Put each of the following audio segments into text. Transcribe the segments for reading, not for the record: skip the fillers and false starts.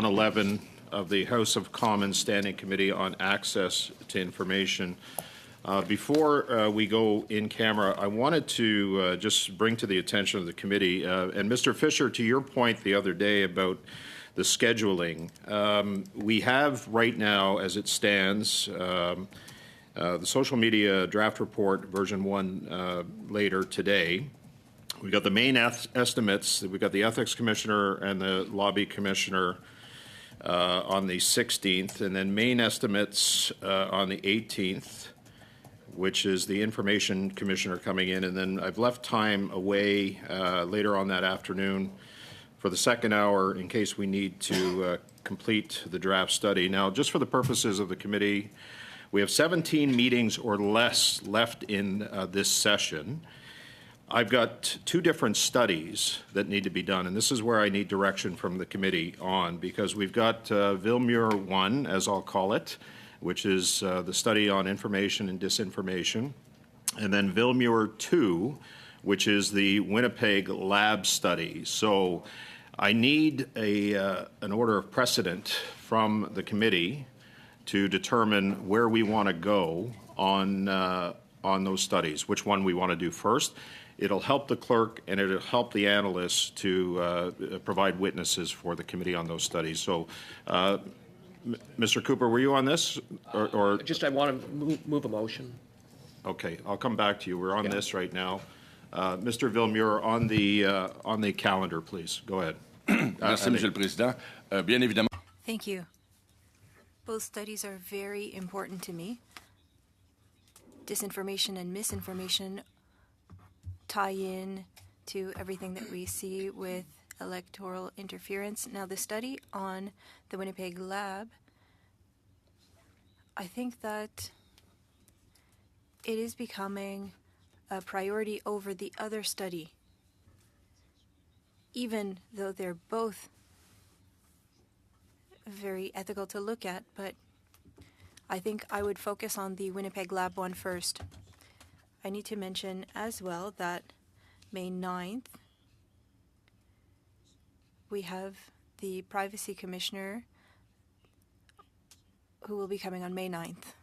111 of the House of Commons Standing Committee on Access to Information. Before we go in camera, I wanted to just bring to the attention of the committee, and Mr. Fisher, to your point the other day about the scheduling, we have right now, as it stands, the social media draft report version 1 later today. We've got the main estimates. We've got the Ethics Commissioner and the Lobby Commissioner on the 16th, and then main estimates on the 18th, which is the Information Commissioner coming in. And then I've left time away later on that afternoon for the second hour in case we need to complete the draft study. Now, just for the purposes of the committee, we have 17 meetings or less left in this session. I've got 2 different studies that need to be done, and this is where I need direction from the committee on, because we've got Villemure 1, as I'll call it, which is the study on information and disinformation, and then Villemure 2, which is the Winnipeg lab study. So I need an order of precedent from the committee to determine where we want to go on those studies, which one we want to do first. It'll help the clerk and it'll help the analysts to provide witnesses for the committee on those studies. So, Mr. Cooper, were you on this? Or just I want to move a motion. Okay, I'll come back to you. We're on this right now. Mr. Villemure, on the calendar, please. Go ahead. Merci, Monsieur le Président. Bien évidemment. Thank you. Both studies are very important to me. Disinformation and misinformation tie in to everything that we see with electoral interference. Now, the study on the Winnipeg lab, I think that it is becoming a priority over the other study, even though they're both very ethical to look at, but I think I would focus on the Winnipeg lab one first. I need to mention as well that May 9th, we have the Privacy Commissioner who will be coming on May 9th.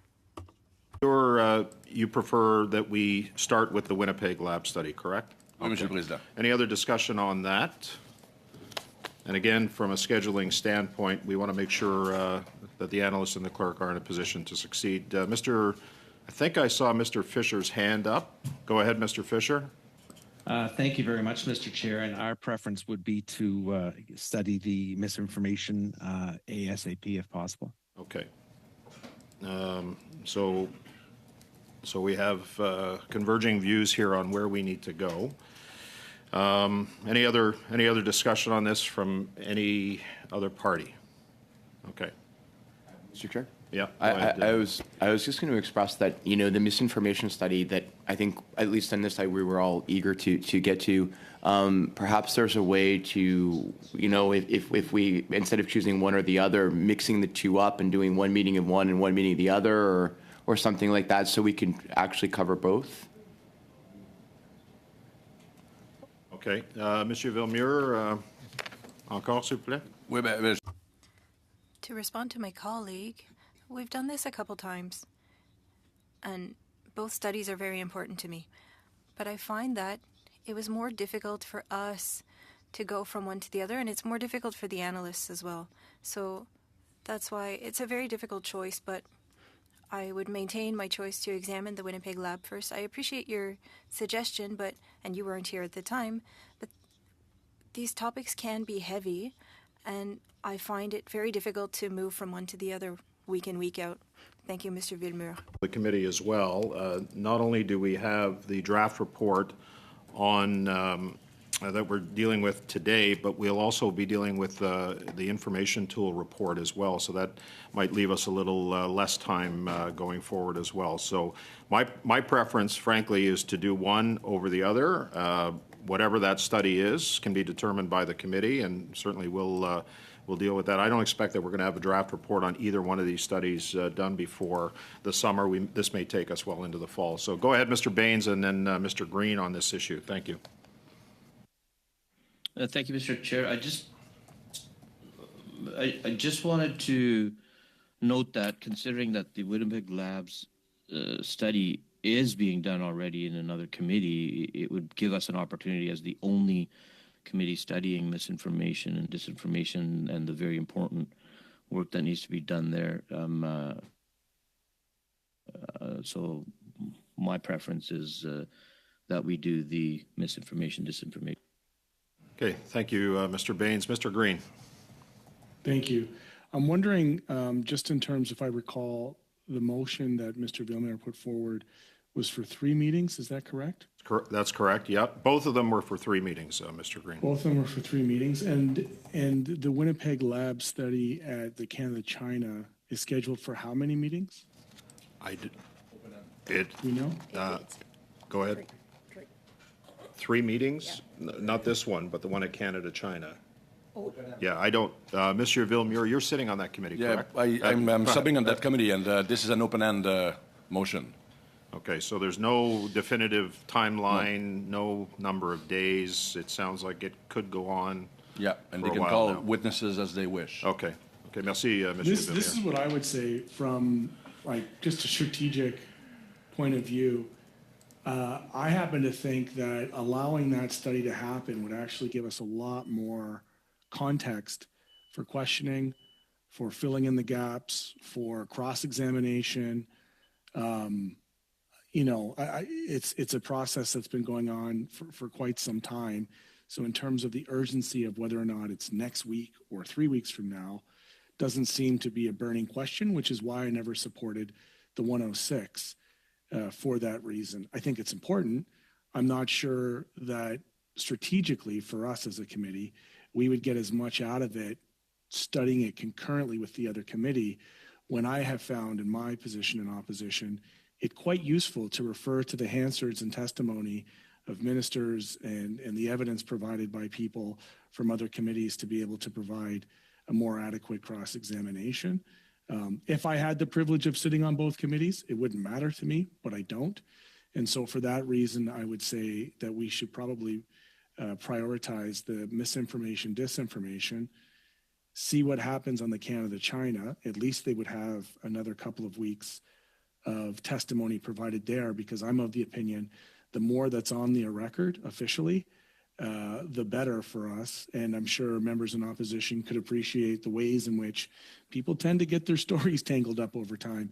You prefer that we start with the Winnipeg lab study, correct? Oui, Monsieur le Président. Any other discussion on that? And again, from a scheduling standpoint, we want to make sure that the analysts and the clerk are in a position to succeed. I think I saw Mr. Fisher's hand up. Go ahead, Mr. Fisher. Thank you very much, Mr. Chair. And our preference would be to study the misinformation ASAP if possible. Okay. So we have converging views here on where we need to go. Any other discussion on this from any other party? Okay. Mr. Chair? Yeah. I was just going to express that, the misinformation study that I think, at least on this side, we were all eager to get to. Perhaps there's a way to, if we, instead of choosing one or the other, mixing the two up and doing one meeting of one and one meeting of the other, or something like that, so we can actually cover both. Okay. Monsieur Villemure, encore, s'il vous plaît? Oui, ben, To respond to my colleague, we've done this a couple times, and both studies are very important to me. But I find that it was more difficult for us to go from one to the other, and it's more difficult for the analysts as well. So that's why it's a very difficult choice, but I would maintain my choice to examine the Winnipeg lab first. I appreciate your suggestion, and you weren't here at the time, but these topics can be heavy, and I find it very difficult to move from one to the other week in, week out. Thank you, Mr. Villemure. The committee as well. Not only do we have the draft report on that we're dealing with today, but we'll also be dealing with the information tool report as well. So that might leave us a little less time going forward as well. So my preference, frankly, is to do one over the other. Whatever that study is can be determined by the committee, and certainly we'll deal with that. I don't expect that we're going to have a draft report on either one of these studies done before the summer. This may take us well into the fall. So go ahead, Mr. Baines, and then Mr. Green on this issue. Thank you. Thank you, Mr. Chair. I just wanted to note that considering that the Winnipeg Labs study is being done already in another committee, it would give us an opportunity as the only committee studying misinformation and disinformation and the very important work that needs to be done there. So my preference is that we do the misinformation, disinformation. Okay, thank you, Mr. Baines. Mr. Green. Thank you. I'm wondering, just in terms, if I recall, the motion that Mr. Villemere put forward was for 3 meetings. Is that correct? That's correct. Yep. Both of them were for 3 meetings, Mr. Green. Both of them were for 3 meetings. And the Winnipeg Lab study at the Canada-China is scheduled for how many meetings? Do you know? Go ahead. 3 meetings? Not this one, but the one at Canada-China. Yeah, I don't. Monsieur Villemure, you're sitting on that committee, correct? I'm subbing on that committee, and this is an open-end motion. Okay, so there's no definitive timeline, no number of days. It sounds like it could go on. Yeah, and they can call witnesses as they wish. Okay. Okay, merci, Monsieur Villemure. This is what I would say from, like, just a strategic point of view. I happen to think that allowing that study to happen would actually give us a lot more context for questioning, for filling in the gaps, for cross-examination. It's a process that's been going on for quite some time. So in terms of the urgency of whether or not it's next week or 3 weeks from now, doesn't seem to be a burning question, which is why I never supported the 106 for that reason. I think it's important. I'm not sure that strategically for us as a committee, we would get as much out of it studying it concurrently with the other committee, when I have found in my position in opposition it quite useful to refer to the Hansards and testimony of ministers and the evidence provided by people from other committees to be able to provide a more adequate cross-examination. If I had the privilege of sitting on both committees, it wouldn't matter to me, but I don't. And so for that reason, I would say that we should probably prioritize the misinformation, disinformation, see what happens on the Canada-China. At least they would have another couple of weeks of testimony provided there, because I'm of the opinion the more that's on the record officially, the better for us. And I'm sure members in opposition could appreciate the ways in which people tend to get their stories tangled up over time.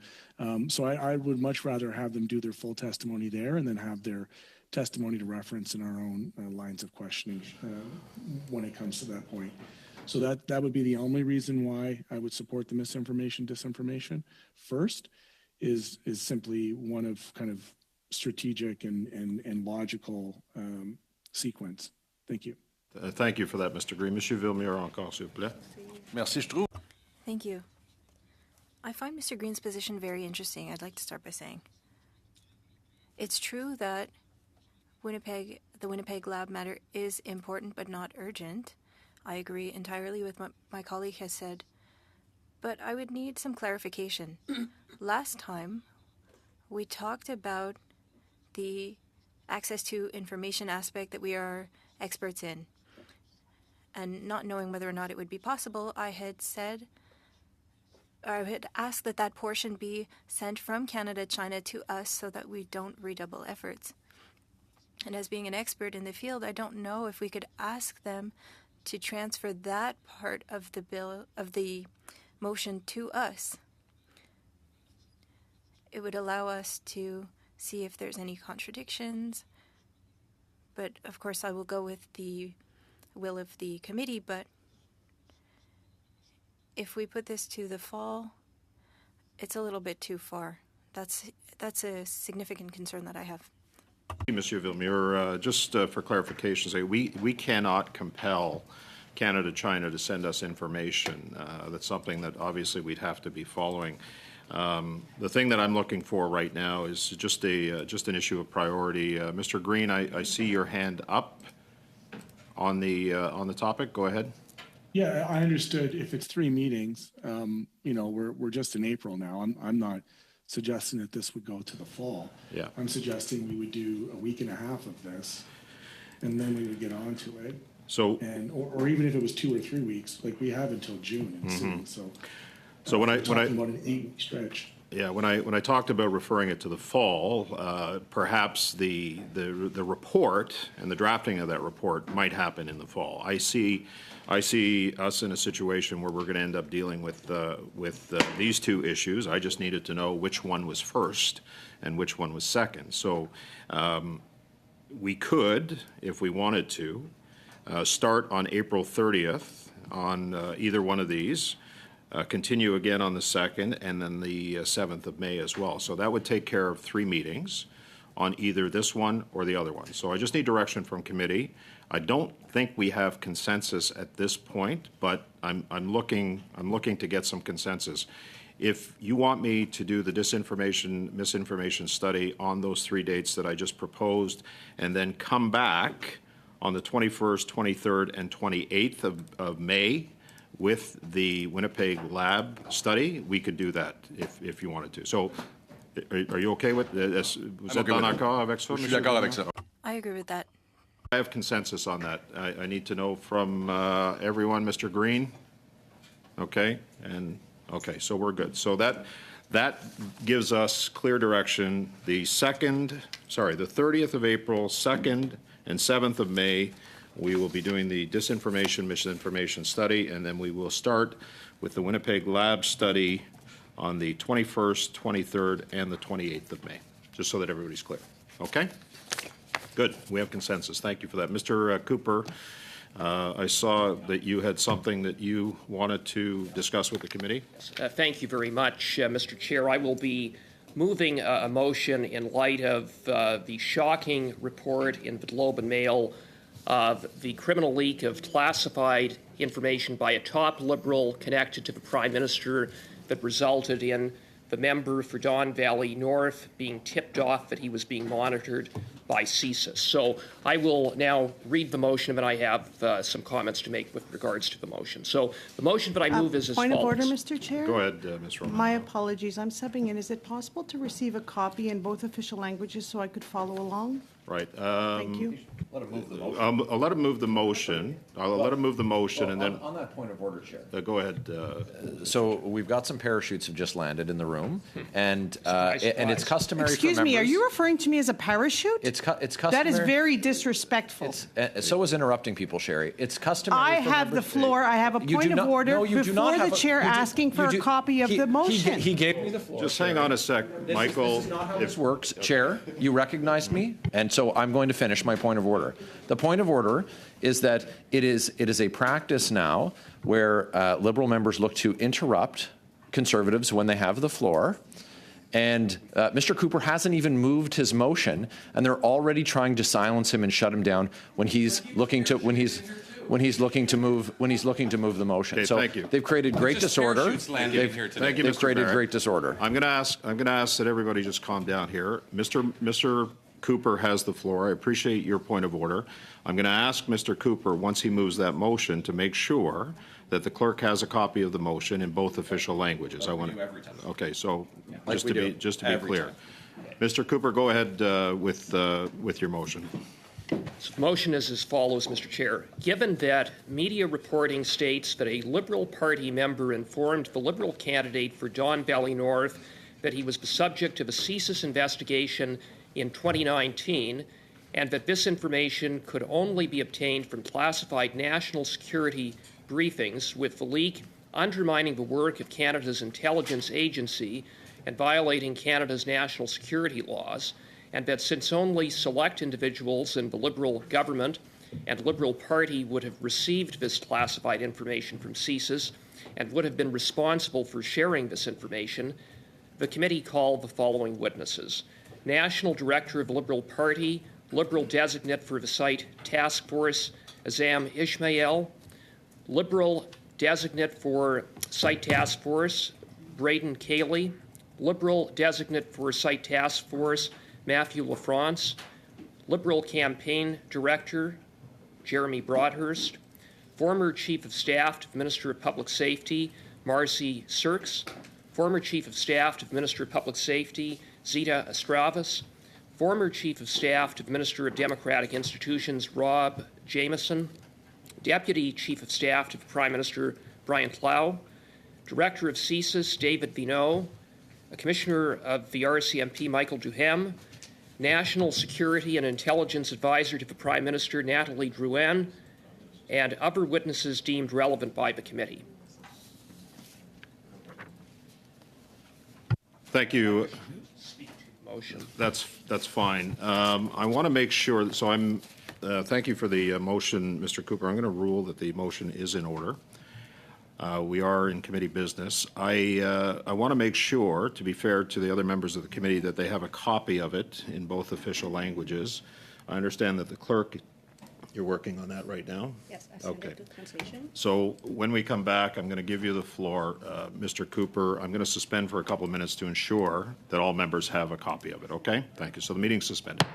So I would much rather have them do their full testimony there and then have their testimony to reference in our own lines of questioning when it comes to that point. So that would be the only reason why I would support the misinformation, disinformation. First is simply one of kind of strategic and logical sequence. Thank you. Thank you for that, Mr. Green. Monsieur Villemure, encore, s'il vous plaît. Merci, je trouve. Thank you. I find Mr. Green's position very interesting. I'd like to start by saying it's true that the Winnipeg lab matter is important but not urgent. I agree entirely with what my colleague has said, but I would need some clarification. Last time, we talked about the access to information aspect that we are experts in, and not knowing whether or not it would be possible, I had asked that portion be sent from Canada-China to us so that we don't redouble efforts. And as being an expert in the field, I don't know if we could ask them to transfer that part of the motion to us. It would allow us to see if there's any contradictions. But of course, I will go with the will of the committee. But if we put this to the fall, it's a little bit too far. That's a significant concern that I have. Monsieur Villemure, just for clarification, we cannot compel Canada-China to send us information. That's something that obviously we'd have to be following. The thing that I'm looking for right now is just an issue of priority. Mr. Green, I see your hand up on the topic. Go ahead. Yeah, I understood. If it's 3 meetings, we're just in April now. I'm not suggesting that this would go to the fall. Yeah. I'm suggesting we would do a week and a half of this, and then we would get on to it. So, or even if it was 2 or 3 weeks, like we have until June in the city, so. so when we're I talking about an 8-week stretch. Yeah, when I talked about referring it to the fall, perhaps the report and the drafting of that report might happen in the fall. I see us in a situation where we're going to end up dealing with these two issues. I just needed to know which one was first and which one was second. So we could, if we wanted to, start on April 30th on either one of these. Continue again on the 2nd, and then the 7th of May as well. So that would take care of 3 meetings on either this one or the other one. So I just need direction from committee. I don't think we have consensus at this point, but I'm looking to get some consensus. If you want me to do the misinformation study on those 3 dates that I just proposed, and then come back on the 21st, 23rd, and 28th of May with the Winnipeg lab study, we could do that if you wanted to. So are you okay with this? Vous êtes dans l'accord avec ça? Je suis d'accord avec ça. I agree with that. I have consensus on that. I need to know from everyone. Mr. Green? Okay, and okay, so we're good. So that gives us clear direction. The 30th of April, 2nd and 7th of May, we will be doing the misinformation study, and then we will start with the Winnipeg lab study on the 21st, 23rd, and the 28th of May, just so that everybody's clear. Okay? Good. We have consensus. Thank you for that. Mr. Cooper, I saw that you had something that you wanted to discuss with the committee. Thank you very much, Mr. Chair. I will be moving a motion in light of the shocking report in the Globe and Mail of the criminal leak of classified information by a top Liberal connected to the Prime Minister that resulted in the member for Don Valley North being tipped off that he was being monitored by CSIS. So I will now read the motion, and I have some comments to make with regards to the motion. So the motion that I move is as follows. Point of order, Mr. Chair? Go ahead, Ms. Romano. My apologies. I'm subbing in. Is it possible to receive a copy in both official languages so I could follow along? Right. Thank you. I'll let him move the motion. I'll let him move the motion, and then on that point of order, Chair. go ahead. So we've got some parachutes have just landed in the room, and it's customary. Excuse for me. Are members- you referring to me as a parachute? It's customary. That is very disrespectful. So is interrupting people, Sherry. It's customary. I for have the members- floor. I have a You point do of not- order no, you do not before have the a- chair you do- asking for you a do- copy of he- the motion. He gave me the floor. Just hang on a sec, Michael. This is not how this works, Chair. You recognized me, and so I'm going to finish my point of order. The point of order is that it is a practice now where Liberal members look to interrupt Conservatives when they have the floor. And Mr. Cooper hasn't even moved his motion, and they're already trying to silence him and shut him down when he's looking to move the motion. Okay, so thank you. they've created great disorder. Thank you, They've Mr. created Barrett. great disorder. I'm going to ask that everybody just calm down here. Mr. Cooper has the floor. I appreciate your point of order. I'm going to ask Mr. Cooper, once he moves that motion, to make sure that the clerk has a copy of the motion in both official languages. Okay, so just to be clear. Mr. Cooper, go ahead with your motion. So the motion is as follows, Mr. Chair. Given that media reporting states that a Liberal Party member informed the Liberal candidate for Don Valley North that he was the subject of a CSIS investigation in 2019, and that this information could only be obtained from classified national security briefings, with the leak undermining the work of Canada's intelligence agency and violating Canada's national security laws, and that since only select individuals in the Liberal government and Liberal Party would have received this classified information from CSIS and would have been responsible for sharing this information, the committee called the following witnesses: National Director of the Liberal Party, Liberal Designate for the Site Task Force, Azam Ismail, Liberal Designate for Site Task Force, Braden Cayley, Liberal Designate for Site Task Force, Matthew LaFrance, Liberal Campaign Director, Jeremy Broadhurst, former Chief of Staff to the Minister of Public Safety, Marcy Sirks, former Chief of Staff to the Minister of Public Safety, Zita Estravas, former Chief of Staff to the Minister of Democratic Institutions, Rob Jameson, Deputy Chief of Staff to Prime Minister Brian Clow, Director of CSIS David Vineau, a Commissioner of the RCMP Michael Duhem, National Security and Intelligence Advisor to the Prime Minister Nathalie Drouin, and other witnesses deemed relevant by the committee. Thank you. Motion. That's fine. I want to make sure, so thank you for the motion, Mr. Cooper. I'm going to rule that the motion is in order. We are in committee business. I want to make sure, to be fair to the other members of the committee, that they have a copy of it in both official languages. I understand that the clerk, you're working on that right now? Yes, I sent it to translation. So when we come back, I'm going to give you the floor. Mr. Cooper, I'm going to suspend for a couple of minutes to ensure that all members have a copy of it, okay? Thank you. So the meeting's suspended.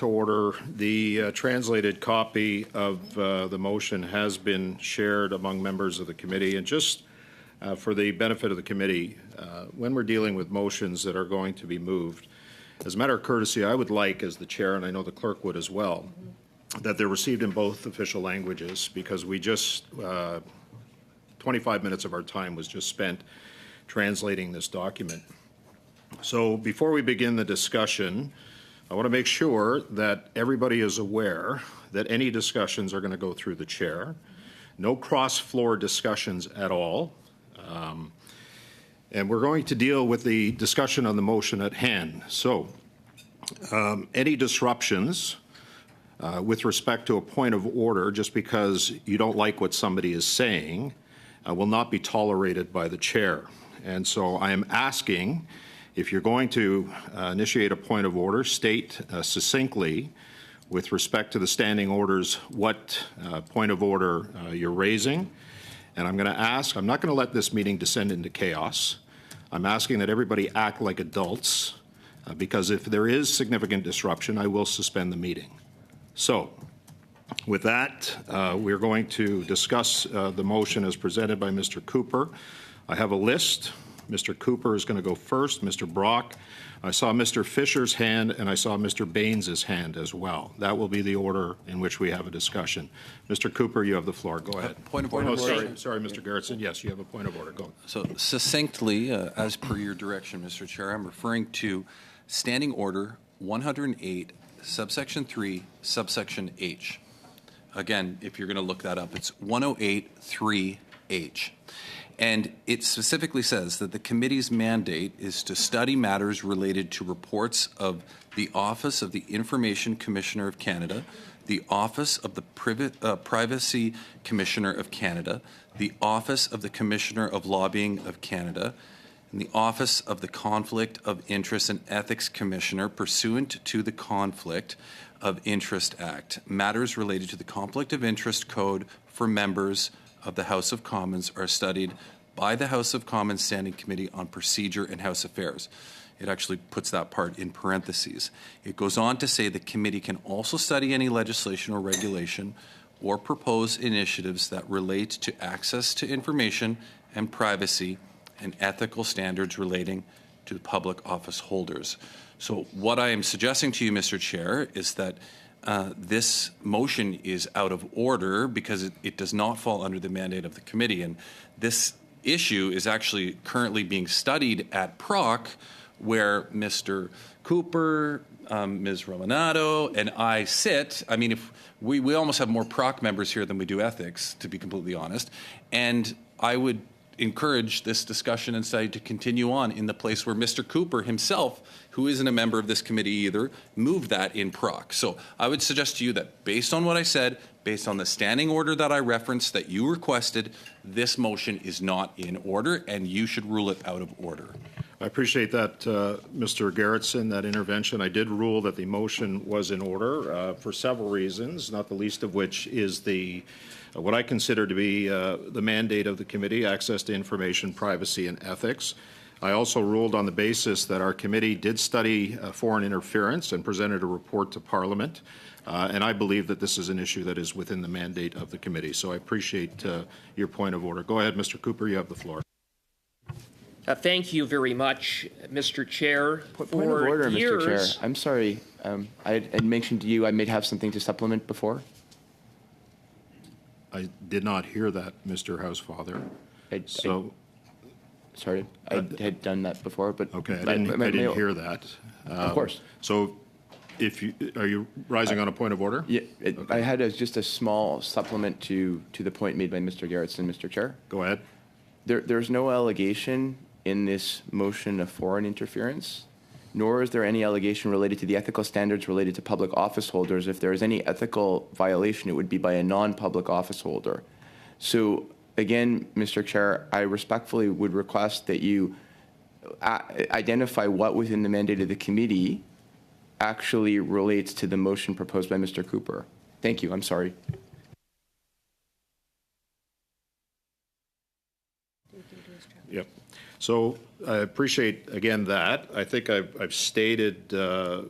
to order. The translated copy of the motion has been shared among members of the committee. And just for the benefit of the committee, when we're dealing with motions that are going to be moved, as a matter of courtesy, I would like, as the chair, and I know the clerk would as well, that they're received in both official languages, because we just, 25 minutes of our time was just spent translating this document. So before we begin the discussion, I want to make sure that everybody is aware that any discussions are going to go through the chair. No cross-floor discussions at all. And we're going to deal with the discussion on the motion at hand. So any disruptions with respect to a point of order, just because you don't like what somebody is saying, will not be tolerated by the chair. And so I am asking, if you're going to initiate a point of order, state succinctly with respect to the standing orders what point of order you're raising. And I'm going to ask, I'm not going to let this meeting descend into chaos. I'm asking that everybody act like adults, because if there is significant disruption, I will suspend the meeting. So, with that, we're going to discuss the motion as presented by Mr. Cooper. I have a list. Mr. Cooper is going to go first. Mr. Brock. I saw Mr. Fisher's hand, and I saw Mr. Baines's hand as well. That will be the order in which we have a discussion. Mr. Cooper, you have the floor. Go ahead. Point of order. Oh, sorry, Mr. Gerritsen. Yes, you have a point of order. Go. So succinctly, as per your direction, Mr. Chair, I'm referring to Standing Order 108, subsection 3, subsection H. Again, if you're going to look that up, it's 108.3H. And it specifically says that the committee's mandate is to study matters related to reports of the Office of the Information Commissioner of Canada, the Office of the Privacy Commissioner of Canada, the Office of the Commissioner of Lobbying of Canada, and the Office of the Conflict of Interest and Ethics Commissioner pursuant to the Conflict of Interest Act. Matters related to the Conflict of Interest Code for members of the House of Commons are studied by the House of Commons Standing Committee on Procedure and House Affairs. It actually puts that part in parentheses. It goes on to say the committee can also study any legislation or regulation or propose initiatives that relate to access to information and privacy and ethical standards relating to public office holders. So what I am suggesting to you, Mr. Chair, is that this motion is out of order because it does not fall under the mandate of the committee. And this issue is actually currently being studied at PROC, where Mr. Cooper, Ms. Romanato, and I sit. I mean, if we almost have more PROC members here than we do ethics, to be completely honest. And I would encourage this discussion and study to continue on in the place where Mr. Cooper himself, who isn't a member of this committee either, moved that in PROC. So I would suggest to you that based on what I said, based on the standing order that I referenced that you requested, this motion is not in order and you should rule it out of order. I appreciate that, Mr. Gerritsen, that intervention. I did rule that the motion was in order for several reasons, not the least of which is the what I consider to be the mandate of the committee, access to information, privacy, and ethics. I also ruled on the basis that our committee did study foreign interference and presented a report to Parliament, and I believe that this is an issue that is within the mandate of the committee. So I appreciate your point of order. Go ahead, Mr. Cooper, you have the floor. Thank you very much, Mr. Chair. Point of order, Mr. Chair. I'm sorry. I had mentioned to you I may have something to supplement before. I did not hear that, Mr. Housefather. Sorry, I had done that before, but okay, I didn't hear that. Of course. So, are you rising on a point of order? Yeah, I had just a small supplement to the point made by Mr. Gerritsen, Mr. Chair. Go ahead. There's no allegation in this motion of foreign interference, nor is there any allegation related to the ethical standards related to public office holders. If there is any ethical violation, it would be by a non-public office holder. So again, Mr. Chair, I respectfully would request that you identify what within the mandate of the committee actually relates to the motion proposed by Mr. Cooper. Thank you. I'm sorry. Yep. So I appreciate, again, that. I think I've stated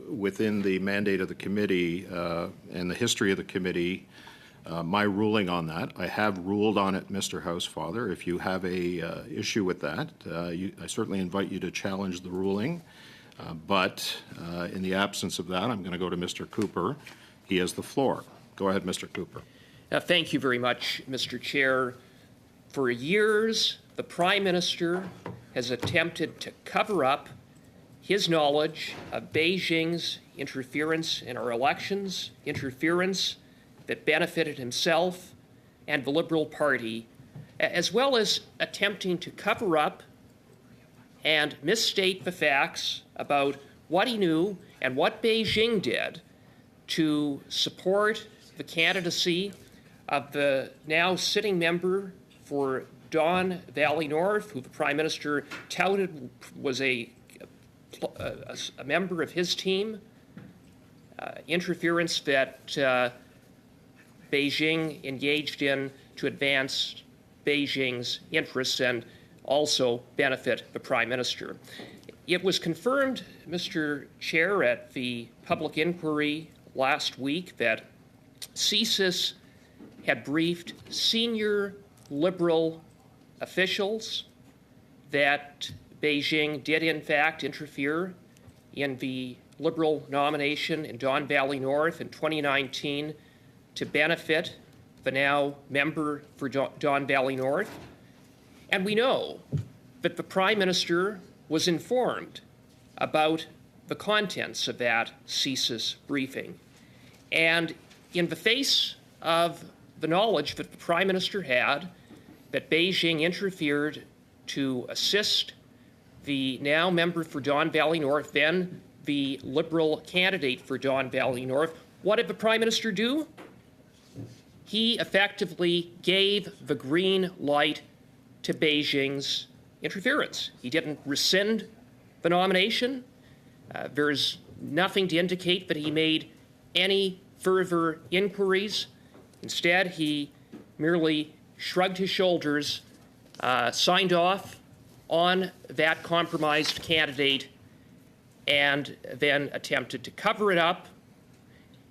within the mandate of the committee and the history of the committee my ruling on that. I have ruled on it, Mr. Housefather. If you have a issue with that, I certainly invite you to challenge the ruling. But in the absence of that, I'm going to go to Mr. Cooper. He has the floor. Go ahead, Mr. Cooper. Thank you very much, Mr. Chair. For years, the Prime Minister has attempted to cover up his knowledge of Beijing's interference in our elections, interference that benefited himself and the Liberal Party, as well as attempting to cover up and misstate the facts about what he knew and what Beijing did to support the candidacy of the now sitting member for Don Valley North, who the Prime Minister touted was a member of his team, interference that Beijing engaged in to advance Beijing's interests and also benefit the Prime Minister. It was confirmed, Mr. Chair, at the public inquiry last week that CSIS had briefed senior Liberal officials that Beijing did in fact interfere in the Liberal nomination in Don Valley North in 2019 to benefit the now member for Don Valley North. And we know that the Prime Minister was informed about the contents of that CSIS briefing. And in the face of the knowledge that the Prime Minister had that Beijing interfered to assist the now member for Don Valley North, then the Liberal candidate for Don Valley North, what did the Prime Minister do? He effectively gave the green light to Beijing's interference. He didn't rescind the nomination. There's nothing to indicate that he made any further inquiries. Instead, he merely shrugged his shoulders, signed off on that compromised candidate, and then attempted to cover it up.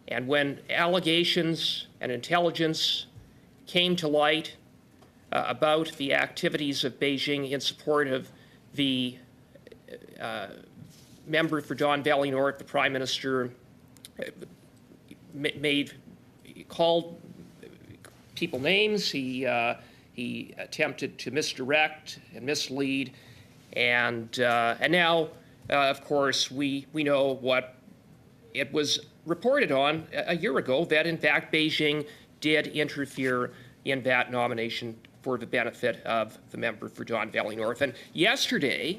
And when allegations and intelligence came to light about the activities of Beijing in support of the member for Don Valley North, the Prime Minister called people names. He attempted to misdirect and mislead, and now, of course, we know what it was reported on a year ago, that in fact Beijing did interfere in that nomination for the benefit of the member for Don Valley North. And yesterday,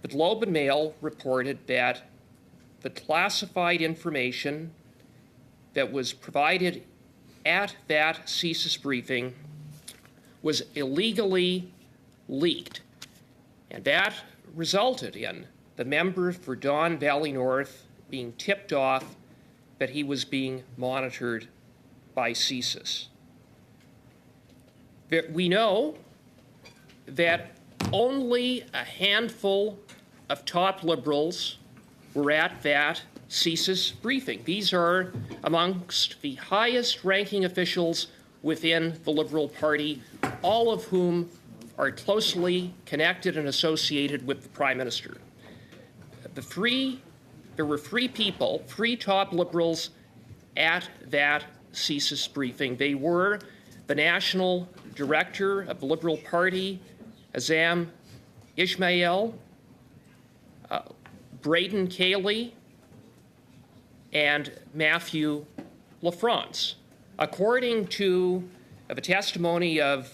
the Globe and Mail reported that the classified information that was provided at that CSIS briefing was illegally leaked. And that resulted in the member for Don Valley North being tipped off that he was being monitored by CSIS. We know that only a handful of top Liberals were at that CSIS briefing. These are amongst the highest ranking officials within the Liberal Party, all of whom are closely connected and associated with the Prime Minister. There were three people, three top Liberals at that CSIS briefing. They were the National Director of the Liberal Party, Azam Ismail, Braden Cayley, and Matthew LaFrance. According to the testimony of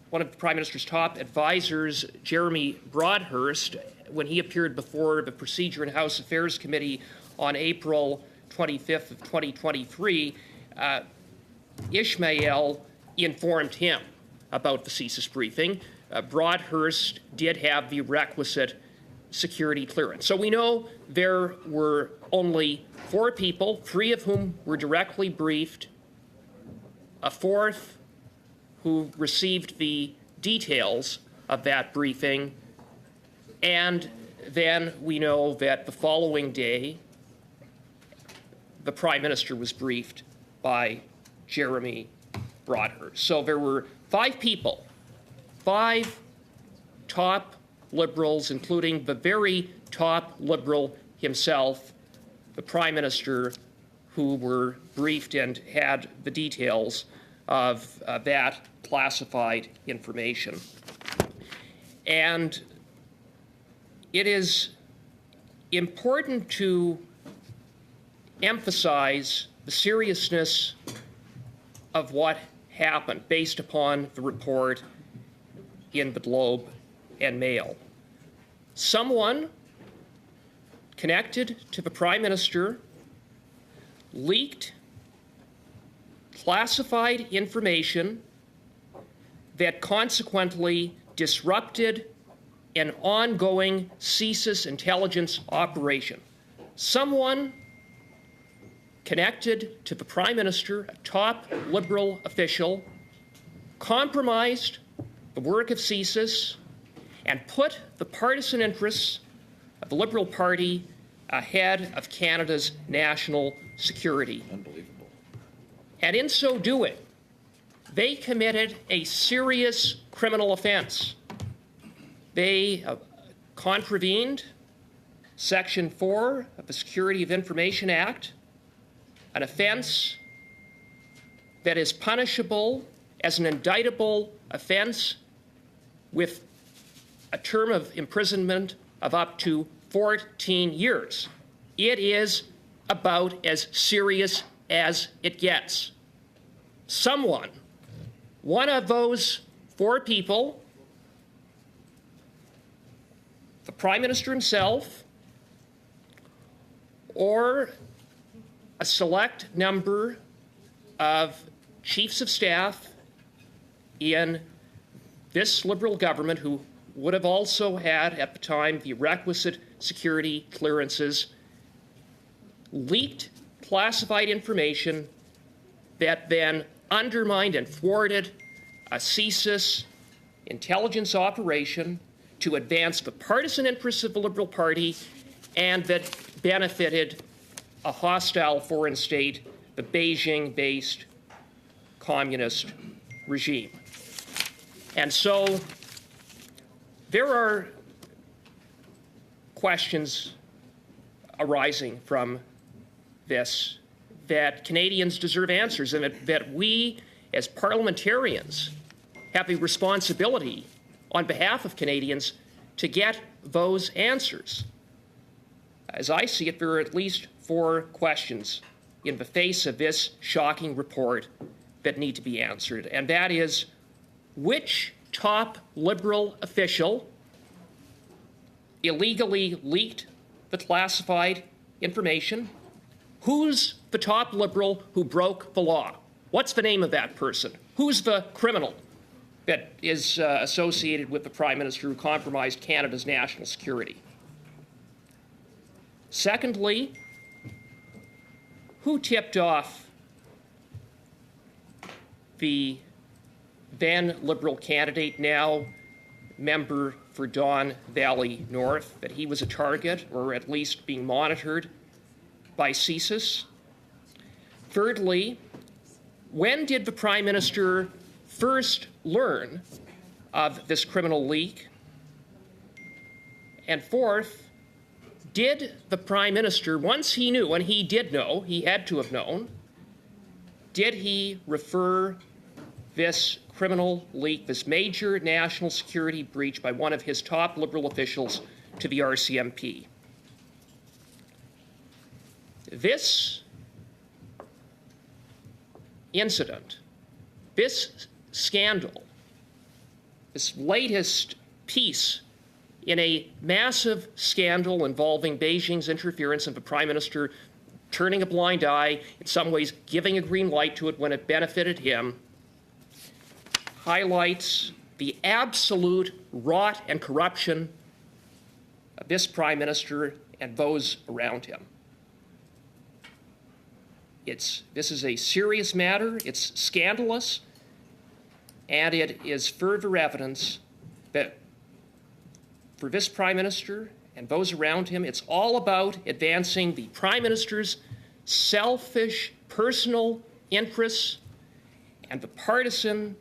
one of the Prime Minister's top advisors, Jeremy Broadhurst, when he appeared before the Procedure and House Affairs Committee on April 25th of 2023, Ishmael informed him about the CSIS briefing. Broadhurst did have the requisite security clearance. So we know there were only 4 people, 3 of whom were directly briefed, a 4th who received the details of that briefing, and then we know that the following day, the Prime Minister was briefed by Jeremy Broadhurst. So there were 5 people, 5 top Liberals, including the very top Liberal himself, the Prime Minister, who were briefed and had the details of that classified information. And it is important to emphasize the seriousness of what happened based upon the report in the Globe and Mail. Someone connected to the Prime Minister leaked classified information that consequently disrupted an ongoing CSIS intelligence operation. Someone connected to the Prime Minister, a top Liberal official, compromised the work of CSIS and put the partisan interests of the Liberal Party ahead of Canada's national security. Unbelievable. And in so doing, they committed a serious criminal offense. They contravened Section 4 of the Security of Information Act, an offense that is punishable as an indictable offense with a term of imprisonment of up to 14 years. It is about as serious as it gets. Someone, one of those 4 people, the Prime Minister himself, or a select number of chiefs of staff in this Liberal government who would have also had at the time the requisite security clearances, leaked classified information that then undermined and thwarted a CSIS intelligence operation to advance the partisan interests of the Liberal Party and that benefited a hostile foreign state, the Beijing-based communist regime. And so there are questions arising from this that Canadians deserve answers, and that we as parliamentarians have a responsibility on behalf of Canadians to get those answers. As I see it, there are at least 4 questions in the face of this shocking report that need to be answered, and that is, which top Liberal official illegally leaked the classified information? Who's the top Liberal who broke the law? What's the name of that person? Who's the criminal that is associated with the Prime Minister who compromised Canada's national security? Secondly, who tipped off the then Liberal candidate, now member for Don Valley North, that he was a target, or at least being monitored by CSIS? Thirdly, when did the Prime Minister first learn of this criminal leak? And fourth, did the Prime Minister, once he knew, and he did know, he had to have known, did he refer this criminal leak, this major national security breach by one of his top Liberal officials, to the RCMP? This incident, this scandal, this latest piece in a massive scandal involving Beijing's interference and the Prime Minister turning a blind eye, in some ways giving a green light to it when it benefited him, highlights the absolute rot and corruption of this Prime Minister and those around him. This is a serious matter. It's scandalous. and it is further evidence that for this Prime Minister and those around him, it's all about advancing the Prime Minister's selfish personal interests and the partisan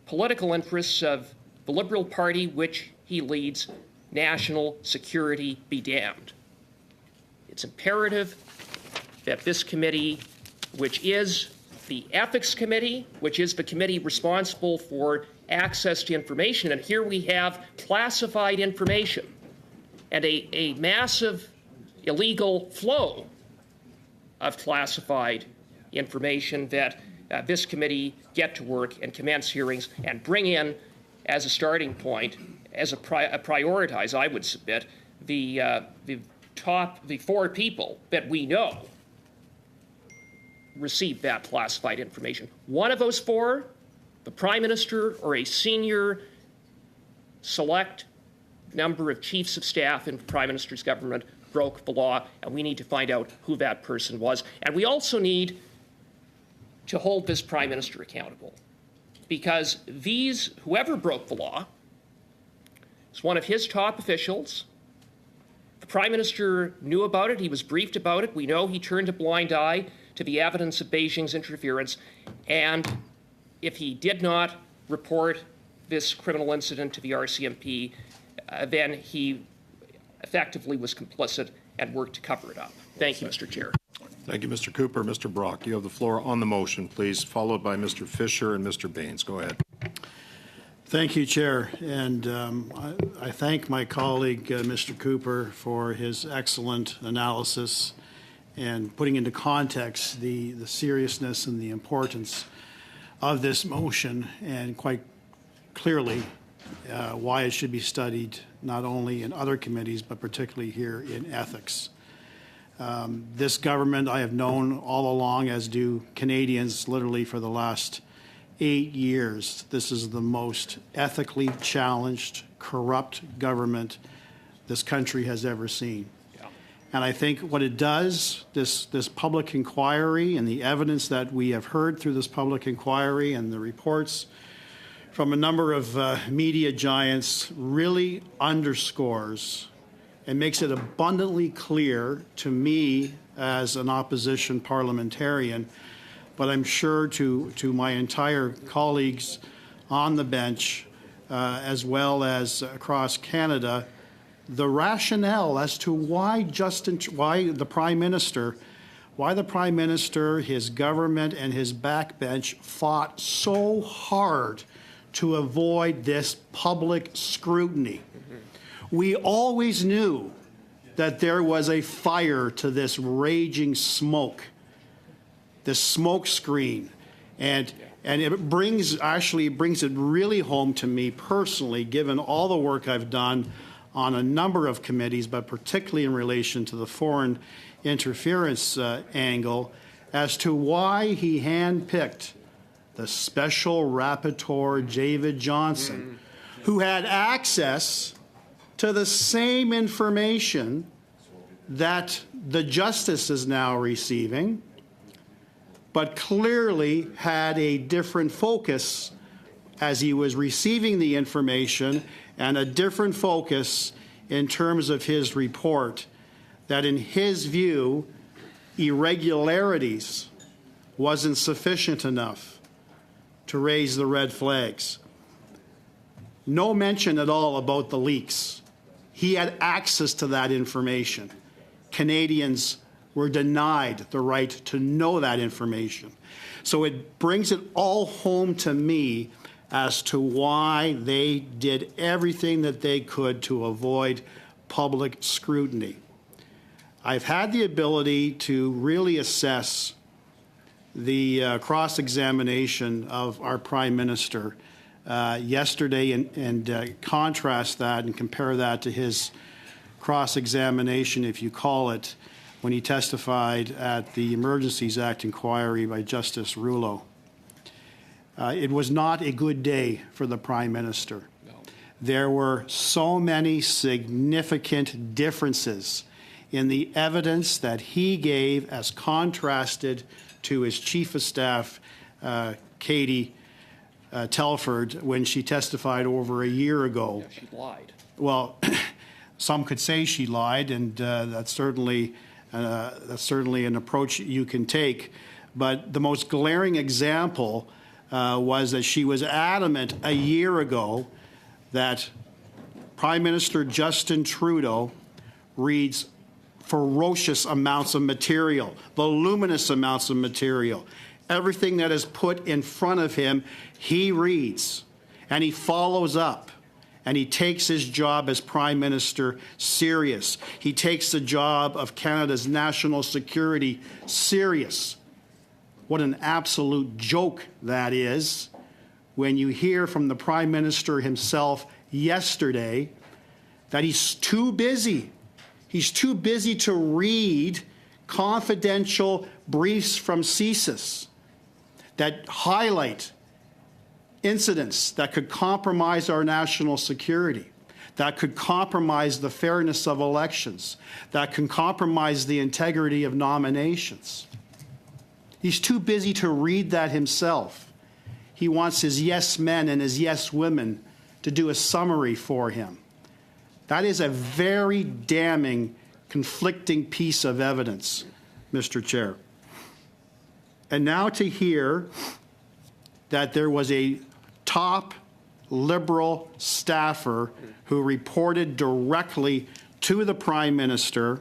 political interests of the Liberal Party, which he leads. National security be damned. It's imperative that this committee, which is the Ethics Committee, which is the committee responsible for access to information, and here we have classified information and a massive illegal flow of classified information, that this committee get to work and commence hearings and bring in as a starting point, as a prioritize, I would submit, the four people that we know received that classified information. One of those four, the Prime Minister or a senior select number of chiefs of staff in the Prime Minister's government, broke the law, and we need to find out who that person was. And we also need to hold this Prime Minister accountable, because whoever broke the law is one of his top officials. The Prime Minister knew about it. He was briefed about it. We know he turned a blind eye to the evidence of Beijing's interference. And if he did not report this criminal incident to the RCMP, then he effectively was complicit and worked to cover it up. Thank you, Mr. Chair. Thank you, Mr. Cooper. Mr. Brock, you have the floor on the motion, please, followed by Mr. Fisher and Mr. Baines. Go ahead. Thank you, Chair. And I thank my colleague, Mr. Cooper, for his excellent analysis and putting into context the seriousness and the importance of this motion, and quite clearly why it should be studied not only in other committees, but particularly here in ethics. This government I have known all along, as do Canadians, literally for the last 8 years. This is the most ethically challenged, corrupt government this country has ever seen. Yeah. And I think what it does, this public inquiry and the evidence that we have heard through this public inquiry and the reports from a number of media giants, really underscores and makes it abundantly clear to me as an opposition parliamentarian, but I'm sure to my entire colleagues on the bench, as well as across Canada, the rationale as to why the Prime Minister, his government, and his backbench fought so hard to avoid this public scrutiny. We always knew that there was a fire to this raging smoke, this smoke screen, and it brings it really home to me personally, given all the work I've done on a number of committees, but particularly in relation to the foreign interference angle, as to why he handpicked the Special Rapporteur David Johnston, who had access to the same information that the Justice is now receiving, but clearly had a different focus as he was receiving the information, and a different focus in terms of his report, that in his view, irregularities wasn't sufficient enough to raise the red flags. No mention at all about the leaks. He had access to that information. Canadians were denied the right to know that information. So it brings it all home to me as to why they did everything that they could to avoid public scrutiny. I've had the ability to really assess the cross-examination of our Prime Minister yesterday and contrast that and compare that to his cross-examination, if you call it, when he testified at the Emergencies Act inquiry by Justice Rouleau. It was not a good day for the Prime Minister. No. There were so many significant differences in the evidence that he gave as contrasted to his Chief of Staff, Katie, Telford when she testified over a year ago. Yeah, she lied. Well, some could say she lied, and that's certainly an approach you can take. But the most glaring example was that she was adamant a year ago that Prime Minister Justin Trudeau reads ferocious amounts of material, voluminous amounts of material. Everything that is put in front of him, he reads, and he follows up, and he takes his job as Prime Minister serious. He takes the job of Canada's national security serious. What an absolute joke that is when you hear from the Prime Minister himself yesterday that he's too busy. He's too busy to read confidential briefs from CSIS that highlight incidents that could compromise our national security, that could compromise the fairness of elections, that can compromise the integrity of nominations. He's too busy to read that himself. He wants his yes men and his yes women to do a summary for him. That is a very damning, conflicting piece of evidence, Mr. Chair. And now to hear that there was a top Liberal staffer who reported directly to the Prime Minister,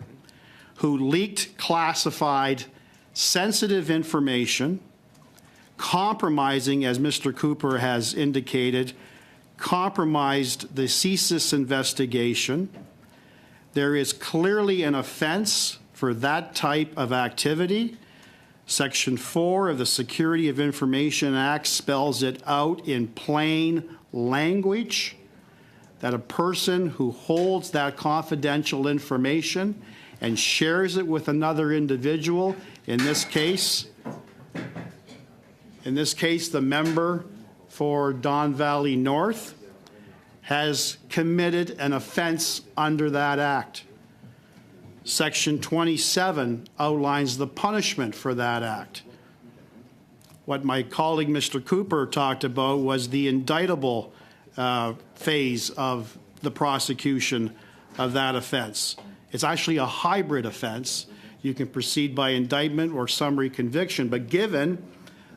who leaked classified, sensitive information, compromising, as Mr. Cooper has indicated, compromised the CSIS investigation. There is clearly an offense for that type of activity. Section 4 of the Security of Information Act spells it out in plain language that a person who holds that confidential information and shares it with another individual, in this case, the member for Don Valley North, has committed an offense under that act. Section 27 outlines the punishment for that act. What my colleague Mr. Cooper talked about was the indictable phase of the prosecution of that offense. It's actually a hybrid offense. You can proceed by indictment or summary conviction, but given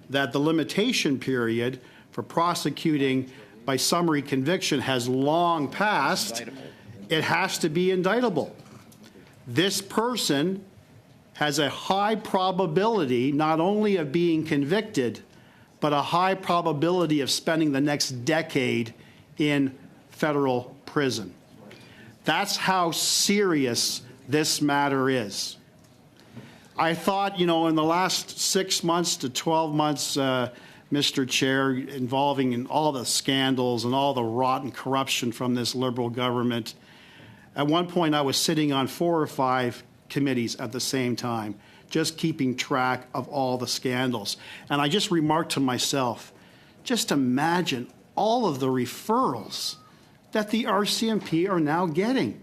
that the limitation period for prosecuting by summary conviction has long passed, it has to be indictable. This person has a high probability not only of being convicted, but a high probability of spending the next decade in federal prison. That's how serious this matter is. I thought, in the last 6 months to 12 months, Mr. Chair, involving in all the scandals and all the rotten corruption from this Liberal government, at one point I was sitting on 4 or 5 committees at the same time, just keeping track of all the scandals. And I just remarked to myself, just imagine all of the referrals that the RCMP are now getting,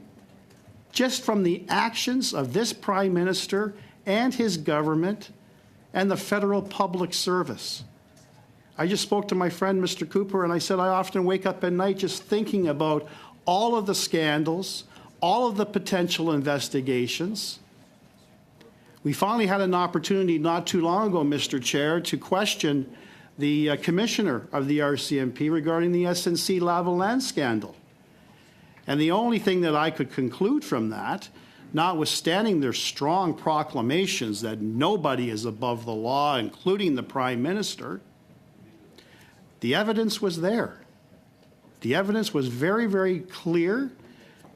just from the actions of this Prime Minister and his government and the federal public service. I just spoke to my friend, Mr. Cooper, and I said I often wake up at night just thinking about all of the scandals, all of the potential investigations. We finally had an opportunity not too long ago, Mr. Chair, to question the commissioner of the RCMP regarding the SNC Lavalin scandal. And the only thing that I could conclude from that, notwithstanding their strong proclamations that nobody is above the law, including the Prime Minister, the evidence was there. The evidence was very, very clear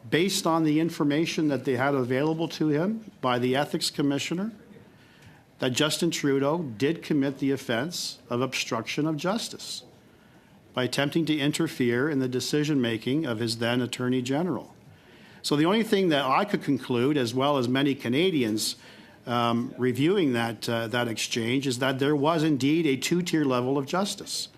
based on the information that they had available to him by the Ethics Commissioner that Justin Trudeau did commit the offense of obstruction of justice by attempting to interfere in the decision-making of his then Attorney General. So the only thing that I could conclude, as well as many Canadians reviewing that exchange, is that there was indeed a two-tier level of justice.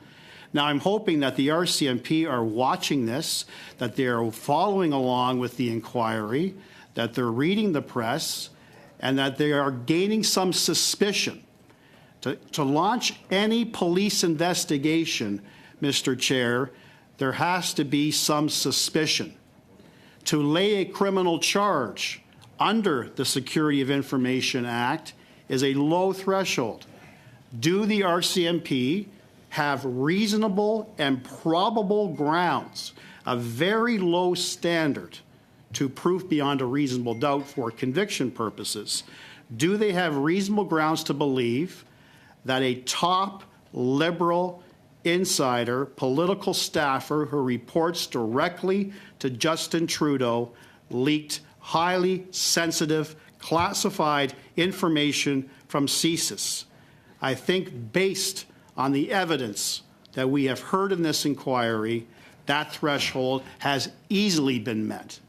Now, I'm hoping that the RCMP are watching this, that they're following along with the inquiry, that they're reading the press, and that they are gaining some suspicion. To launch any police investigation Mr. Chair, there has to be some suspicion. To lay a criminal charge under the Security of Information Act is a low threshold. Do the RCMP have reasonable and probable grounds, a very low standard to proof beyond a reasonable doubt for conviction purposes? Do they have reasonable grounds to believe that a top Liberal insider, political staffer who reports directly to Justin Trudeau leaked highly sensitive, classified information from CSIS? I think based on the evidence that we have heard in this inquiry, that threshold has easily been met.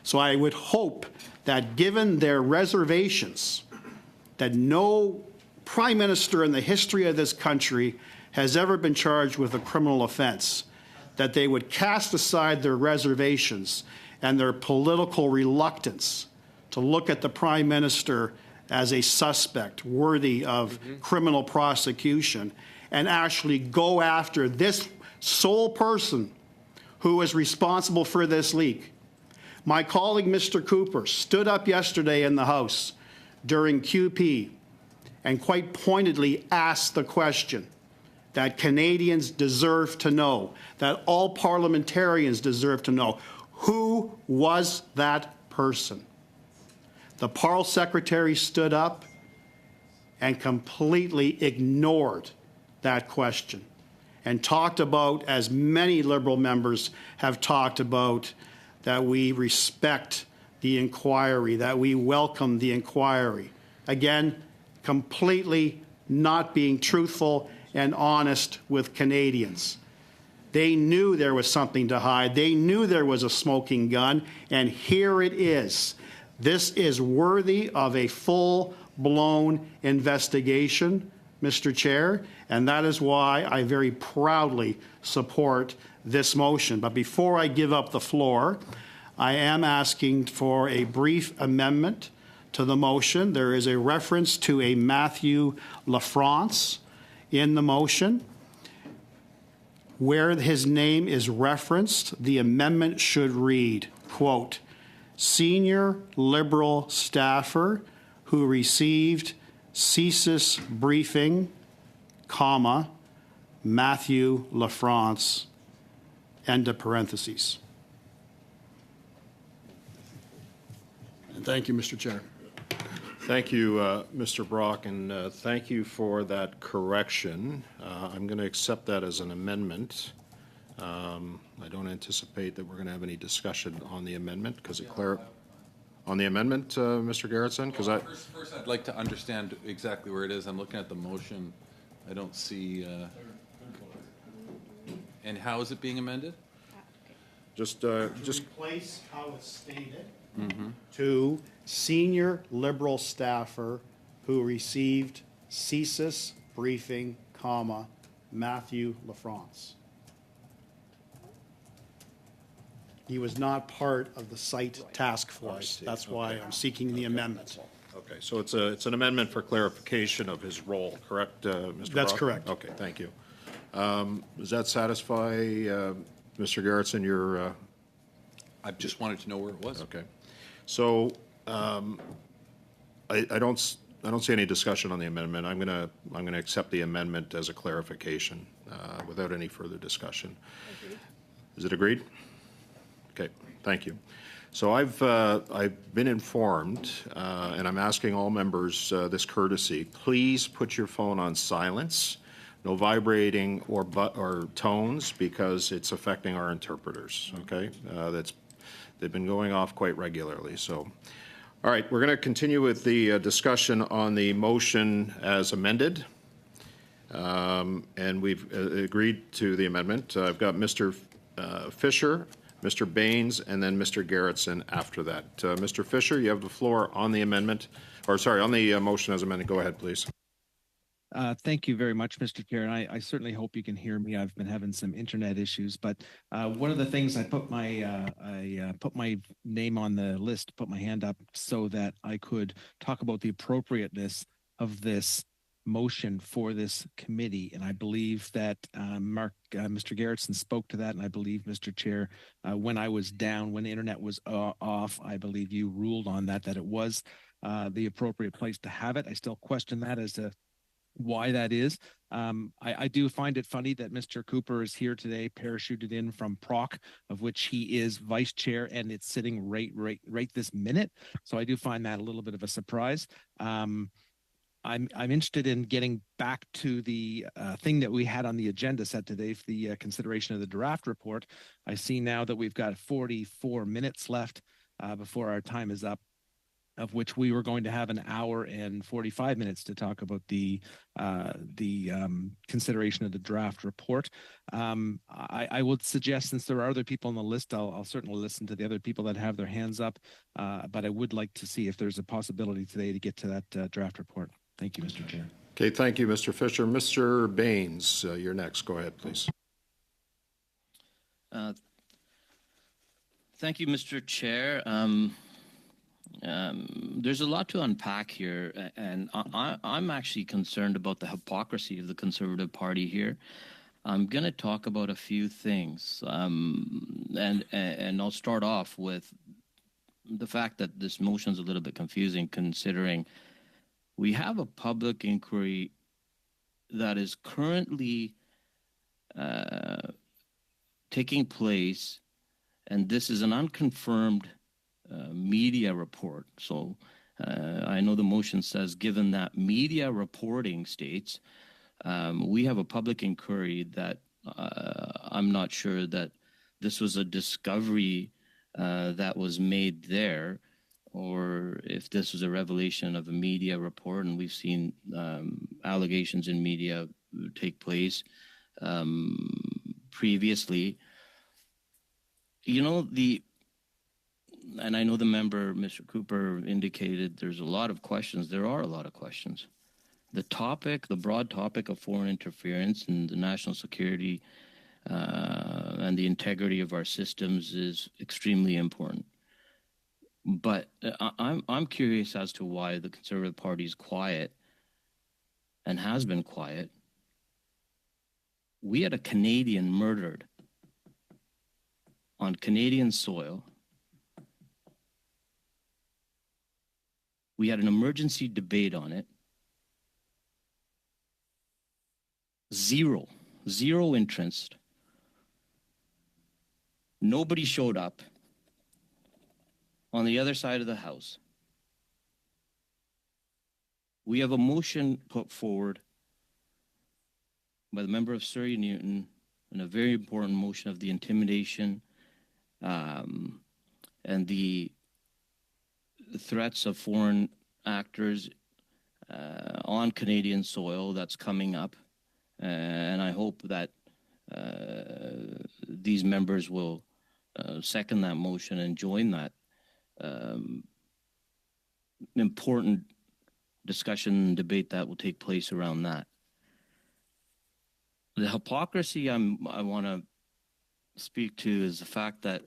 So I would hope that given their reservations, that no prime minister in the history of this country has ever been charged with a criminal offense, that they would cast aside their reservations and their political reluctance to look at the prime minister as a suspect worthy of criminal prosecution and actually go after this sole person who is responsible for this leak. My colleague, Mr. Cooper, stood up yesterday in the House during QP and quite pointedly asked the question that Canadians deserve to know, that all parliamentarians deserve to know. Who was that person? The Parle secretary stood up and completely ignored that question and talked about, as many Liberal members have talked about, that we respect the inquiry, that we welcome the inquiry. Again, completely not being truthful and honest with Canadians. They knew there was something to hide. They knew there was a smoking gun, and here it is. This is worthy of a full-blown investigation, Mr. Chair, and that is why I very proudly support this motion. But before I give up the floor, I am asking for a brief amendment to the motion. There is a reference to a Matthew Lafrance in the motion. Where his name is referenced, the amendment should read, quote, senior Liberal staffer who received CSIS briefing, comma, Matthew Lafrance, end of parentheses. And thank you, Mr. Chair. Thank you, Mr. Brock, and thank you for that correction. I'm going to accept that as an amendment. I don't anticipate that we're going to have any discussion on the amendment because it on the amendment, Mr. Gerritsen, because First, I'd like to understand exactly where it is. I'm looking at the motion. I don't see. And how is it being amended? just Replace how it's stated to senior Liberal staffer who received CSIS briefing, comma, Matthew Lafrance. He was not part of the site task force. That's why I'm seeking the amendment. Okay, so it's an amendment for clarification of his role, correct, Mr. That's Brock? correct. Okay, thank you. Does that satisfy, Mr. Gerritsen, your? I just wanted to know where it was. Okay, so I don't see any discussion on the amendment. I'm gonna accept the amendment as a clarification without any further discussion. Agreed. Is it agreed? Okay, thank you. So I've been informed, and I'm asking all members this courtesy. Please put your phone on silence, no vibrating or tones, because it's affecting our interpreters. Okay, they've been going off quite regularly. So, all right, we're going to continue with the discussion on the motion as amended, and we've agreed to the amendment. I've got Mr. Fisher, Mr. Baines, and then Mr. Gerritsen after that. Mr. Fisher, you have the floor on the amendment, or sorry, on the motion as amended. Go ahead, please. Thank you very much, Mr. Chair, and I certainly hope you can hear me. I've been having some internet issues, but one of the things I put my name on the list, put my hand up so that I could talk about the appropriateness of this motion for this committee. And I believe that Mr. Garrettson spoke to that. And I believe, Mr. Chair, when I was down, when the internet was off, I believe you ruled on that it was the appropriate place to have it. I still question that as to why that is. I do find it funny that Mr. Cooper is here today, parachuted in from PROC, of which he is vice chair, and it's sitting right this minute. So I do find that a little bit of a surprise. I'm interested in getting back to the thing that we had on the agenda set today for the consideration of the draft report. I see now that we've got 44 minutes left before our time is up, of which we were going to have an hour and 45 minutes to talk about the consideration of the draft report. I would suggest, since there are other people on the list, I'll certainly listen to the other people that have their hands up, but I would like to see if there's a possibility today to get to that draft report. Thank you, Mr. Chair. Okay, thank you, Mr. Fisher. Mr. Baines, you're next. Go ahead, please. Thank you, Mr. Chair. There's a lot to unpack here, and I'm actually concerned about the hypocrisy of the Conservative Party here. I'm going to talk about a few things, and I'll start off with the fact that this motion is a little bit confusing, considering we have a public inquiry that is currently taking place, and this is an unconfirmed media report. So I know the motion says, given that media reporting states, we have a public inquiry that I'm not sure that this was a discovery that was made there, or if this was a revelation of a media report, and we've seen allegations in media take place previously. You know, and I know the member, Mr. Cooper, indicated there's a lot of questions. There are a lot of questions. The broad topic of foreign interference in the national security and the integrity of our systems is extremely important. But I'm curious as to why the Conservative Party is quiet and has been quiet. We had a Canadian murdered on Canadian soil. We had an emergency debate on it. Zero interest. Nobody showed up on the other side of the House. We have a motion put forward by the member of Surrey Newton, and a very important motion of the intimidation and the threats of foreign actors on Canadian soil that's coming up. And I hope that these members will second that motion and join that important discussion and debate that will take place around that. The hypocrisy I want to speak to is the fact that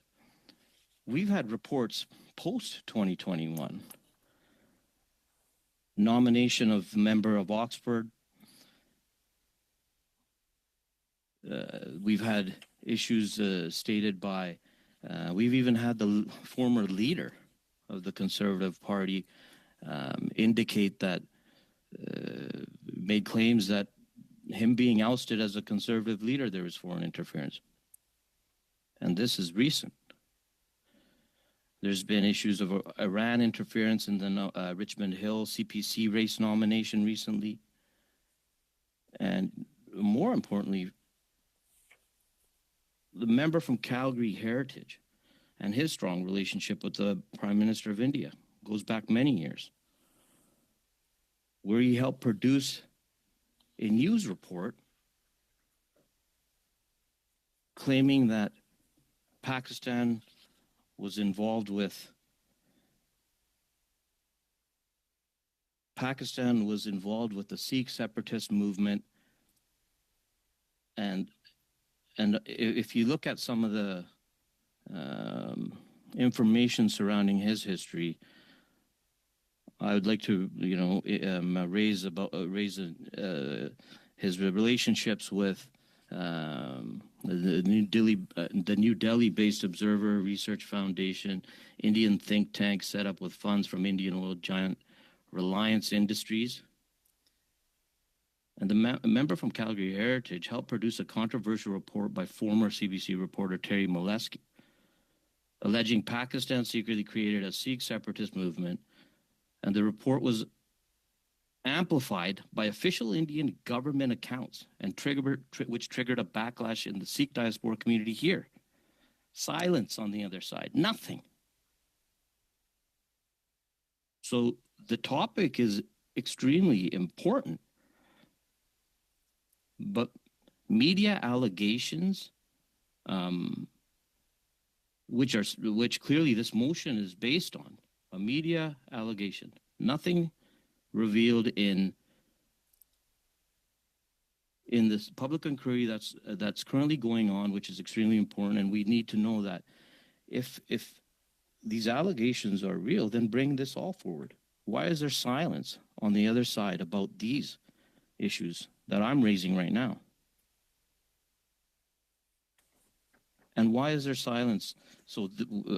we've had reports post-2021. Nomination of member of Oxford. We've had issues stated by, we've even had the former leader of the Conservative Party indicate that, made claims that him being ousted as a Conservative leader, there was foreign interference. And this is recent. There's been issues of Iran interference in the Richmond Hill CPC race nomination recently. And more importantly, the member from Calgary Heritage and his strong relationship with the Prime Minister of India goes back many years, where he helped produce a news report claiming that Pakistan was involved with the Sikh separatist movement, and if you look at some of the information surrounding his history, I would like to, raise his relationships with the New Delhi-based Observer Research Foundation, Indian think tank set up with funds from Indian oil giant Reliance Industries. And the member from Calgary Heritage helped produce a controversial report by former CBC reporter Terry Molesky, alleging Pakistan secretly created a Sikh separatist movement, and the report was amplified by official Indian government accounts and which triggered a backlash in the Sikh diaspora community here. Silence on the other side, nothing. So the topic is extremely important, but media allegations, which clearly this motion is based on, a media allegation, nothing revealed in this public inquiry that's currently going on, which is extremely important, and we need to know that if these allegations are real, then bring this all forward. Why is there silence on the other side about these issues that I'm raising right now? And why is there silence? So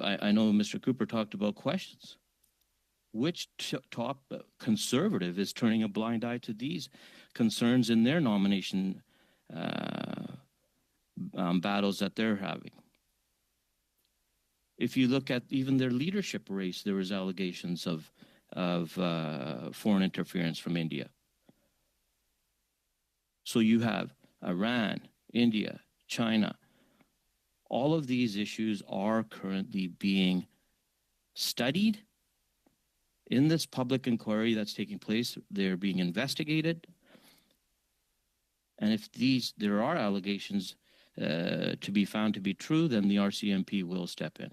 I know Mr. Cooper talked about questions. Which top conservative is turning a blind eye to these concerns in their nomination battles that they're having? If you look at even their leadership race, there was allegations of foreign interference from India. So you have Iran, India, China. All of these issues are currently being studied in this public inquiry that's taking place. They're being investigated. And if there are allegations to be found to be true, then the RCMP will step in.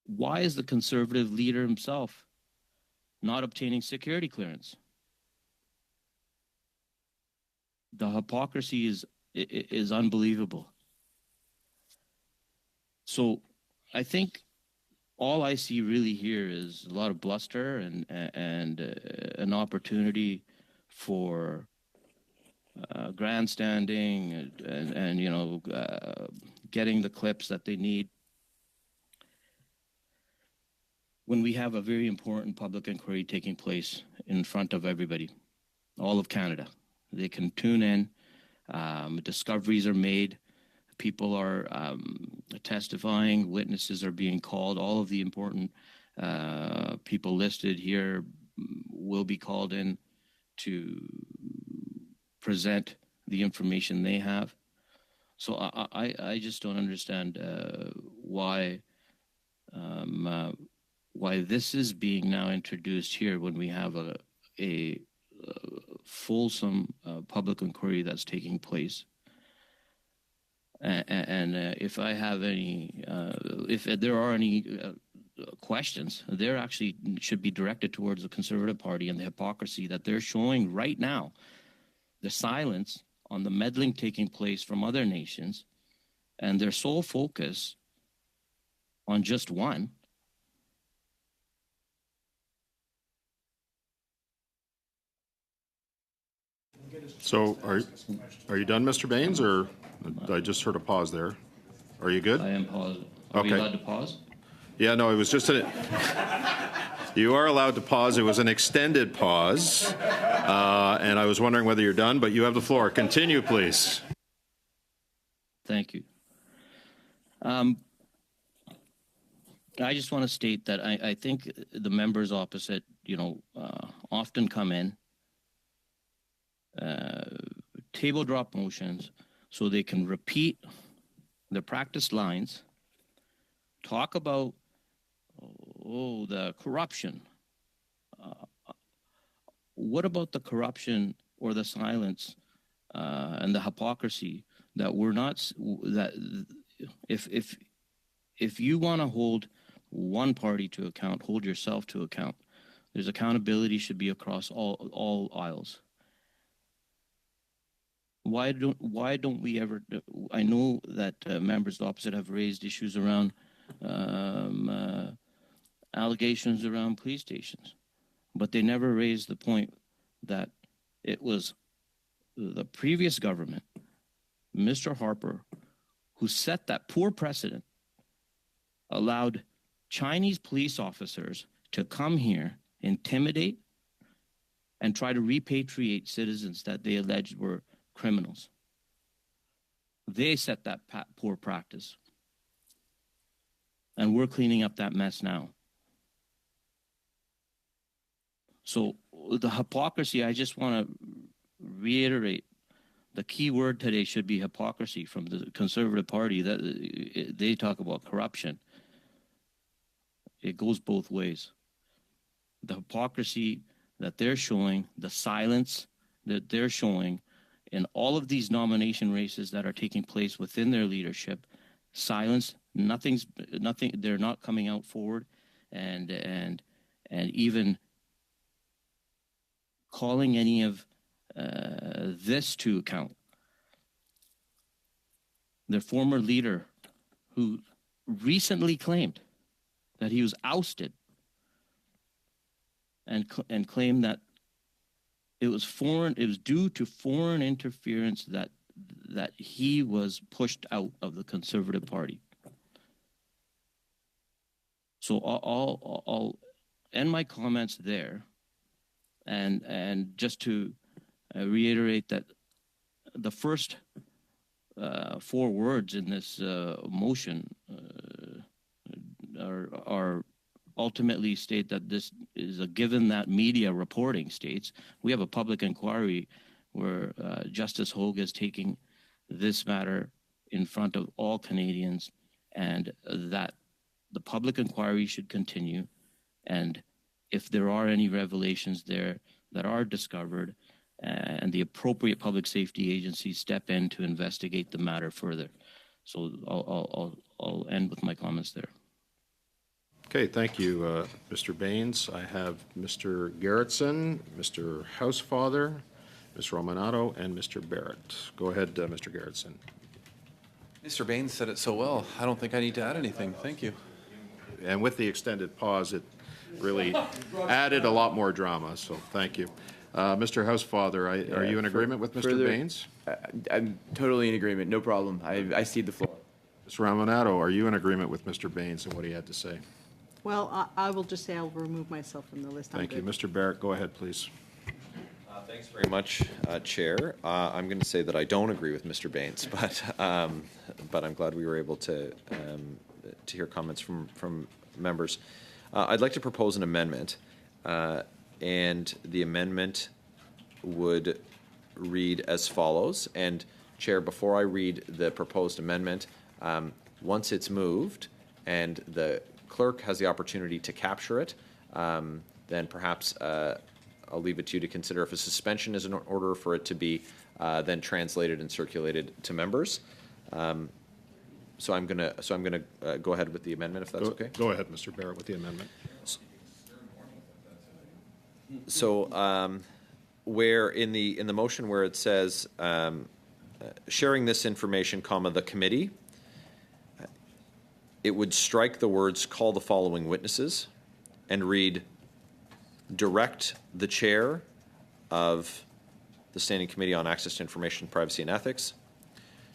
Why is the Conservative leader himself not obtaining security clearance? The hypocrisy is unbelievable. So I think all I see really here is a lot of bluster and an opportunity for grandstanding and getting the clips that they need, when we have a very important public inquiry taking place in front of everybody, all of Canada. They can tune in, discoveries are made, people are testifying, witnesses are being called, all of the important people listed here will be called in to present the information they have. So I just don't understand why this is being now introduced here when we have a fulsome public inquiry that's taking place. And if I have any, if there are any questions, there actually should be directed towards the Conservative Party and the hypocrisy that they're showing right now, the silence on the meddling taking place from other nations, and their sole focus on just one. So are you done, Mr. Baines, or I just heard a pause there? Are you good? I am paused. Are we allowed to pause? Yeah, no, it was just you are allowed to pause. It was an extended pause, and I was wondering whether you're done, but you have the floor. Continue, please. Thank you. I just want to state that I think the members opposite, often come in, table drop motions so they can repeat the practice lines, talk about the corruption. What about the corruption or the silence and the hypocrisy that we're not, that if you want to hold one party to account, hold yourself to account. There's accountability should be across all aisles. Why don't we ever? I know that members opposite have raised issues around allegations around police stations, but they never raised the point that it was the previous government, Mr. Harper, who set that poor precedent, allowed Chinese police officers to come here, intimidate, and try to repatriate citizens that they alleged were criminals. They set that poor practice. And we're cleaning up that mess now. So the hypocrisy, I just want to reiterate, the key word today should be hypocrisy from the Conservative Party. That they talk about corruption. It goes both ways. The hypocrisy that they're showing, the silence that they're showing in all of these nomination races that are taking place within their leadership, silence, nothing, they're not coming out forward and even calling any of this to account. Their former leader, who recently claimed that he was ousted and claimed that it was due to foreign interference that he was pushed out of the Conservative Party. So I'll end my comments there, and just to reiterate that the first 4 words in this motion are ultimately state that this is a given that media reporting states. We have a public inquiry where Justice Hogue is taking this matter in front of all Canadians, and that the public inquiry should continue. And if there are any revelations there that are discovered, and the appropriate public safety agencies step in to investigate the matter further. So I'll end with my comments there. Okay, thank you, Mr. Baines. I have Mr. Garrettson, Mr. Housefather, Ms. Romanato, and Mr. Barrett. Go ahead, Mr. Garrettson. Mr. Baines said it so well. I don't think I need to add anything. Thank you. And with the extended pause, it really added a lot more drama, so thank you. Mr. Housefather, are you in agreement with Mr. Baines? I'm totally in agreement. No problem. I cede the floor. Ms. Romanato, are you in agreement with Mr. Baines and what he had to say? Well, I will just say I'll remove myself from the list. Thank you. Mr. Barrett, go ahead, please. Thanks very much, Chair. I'm going to say that I don't agree with Mr. Baines, but I'm glad we were able to hear comments from members. I'd like to propose an amendment, and the amendment would read as follows. And Chair, before I read the proposed amendment, once it's moved and the clerk has the opportunity to capture it, then perhaps I'll leave it to you to consider if a suspension is in order for it to be then translated and circulated to members. So I'm gonna go ahead with the amendment, if that's okay. Go ahead, Mr. Barrett, with the amendment. So where in the motion where it says sharing this information, the committee, it would strike the words "call the following witnesses" and read "direct the chair of the Standing Committee on Access to Information, Privacy and Ethics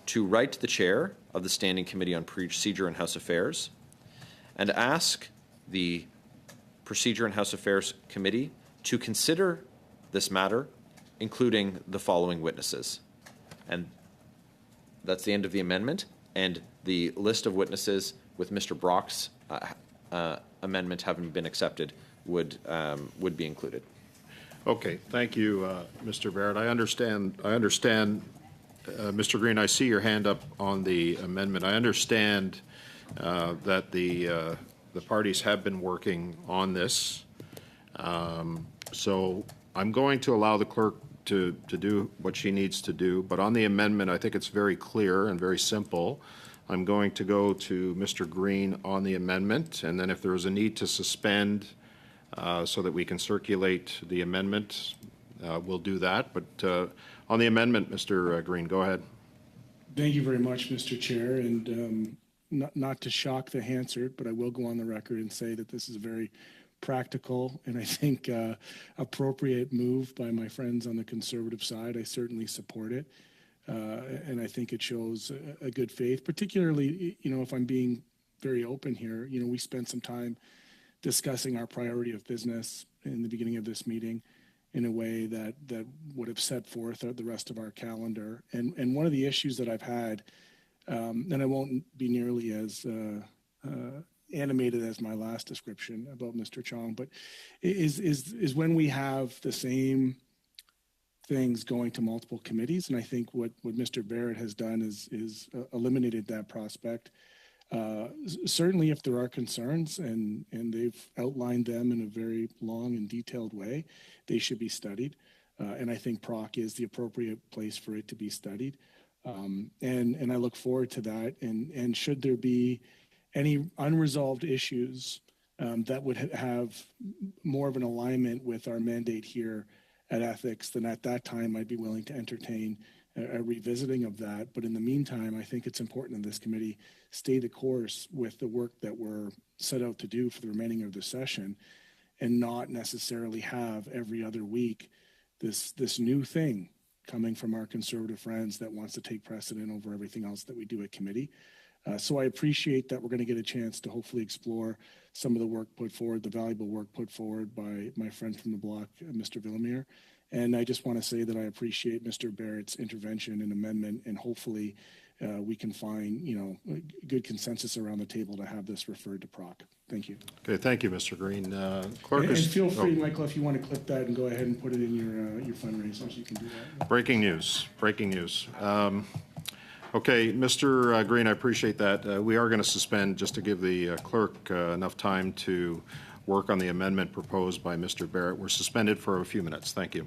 to write to the chair of the Standing Committee on Procedure and House Affairs and ask the Procedure and House Affairs Committee to consider this matter, including the following witnesses." And that's the end of the amendment, and the list of witnesses with Mr. Brock's amendment having been accepted would be included. Okay, thank you, Mr. Barrett. I understand, Mr. Green, I see your hand up on the amendment. I understand that the parties have been working on this. So I'm going to allow the clerk to do what she needs to do. But on the amendment, I think it's very clear and very simple. I'm going to go to Mr. Green on the amendment, and then if there is a need to suspend so that we can circulate the amendment, we'll do that. But on the amendment, Mr. Green, go ahead. Thank you very much, Mr. Chair. And not to shock the Hansard, but I will go on the record and say that this is a very practical and I think appropriate move by my friends on the Conservative side. I certainly support it. And I think it shows a good faith, particularly, if I'm being very open here, we spent some time discussing our priority of business in the beginning of this meeting in a way that would have set forth the rest of our calendar. And one of the issues that I've had, and I won't be nearly as animated as my last description about Mr. Chong, but is when we have the same things going to multiple committees. And I think what Mr. Barrett has done is eliminated that prospect. Certainly if there are concerns and they've outlined them in a very long and detailed way, they should be studied. And I think PROC is the appropriate place for it to be studied. And I look forward to that. And should there be any unresolved issues that would have more of an alignment with our mandate here at ethics, then at that time I'd be willing to entertain a revisiting of that. But in the meantime, I think it's important that this committee stay the course with the work that we're set out to do for the remaining of the session, and not necessarily have every other week this new thing coming from our Conservative friends that wants to take precedent over everything else that we do at committee. So I appreciate that we're going to get a chance to hopefully explore some of the work put forward, the valuable work put forward by my friend from the block, Mr. Villamere. And I just want to say that I appreciate Mr. Barrett's intervention and amendment, and hopefully we can find, good consensus around the table to have this referred to PROC. Thank you. Okay, thank you, Mr. Green. Clerk And is... feel free, Michael, if you want to clip that and go ahead and put it in your fundraisers, you can do that. Breaking news. Okay, Mr. Green, I appreciate that. We are going to suspend, just to give the clerk enough time to work on the amendment proposed by Mr. Barrett. We're suspended for a few minutes. Thank you.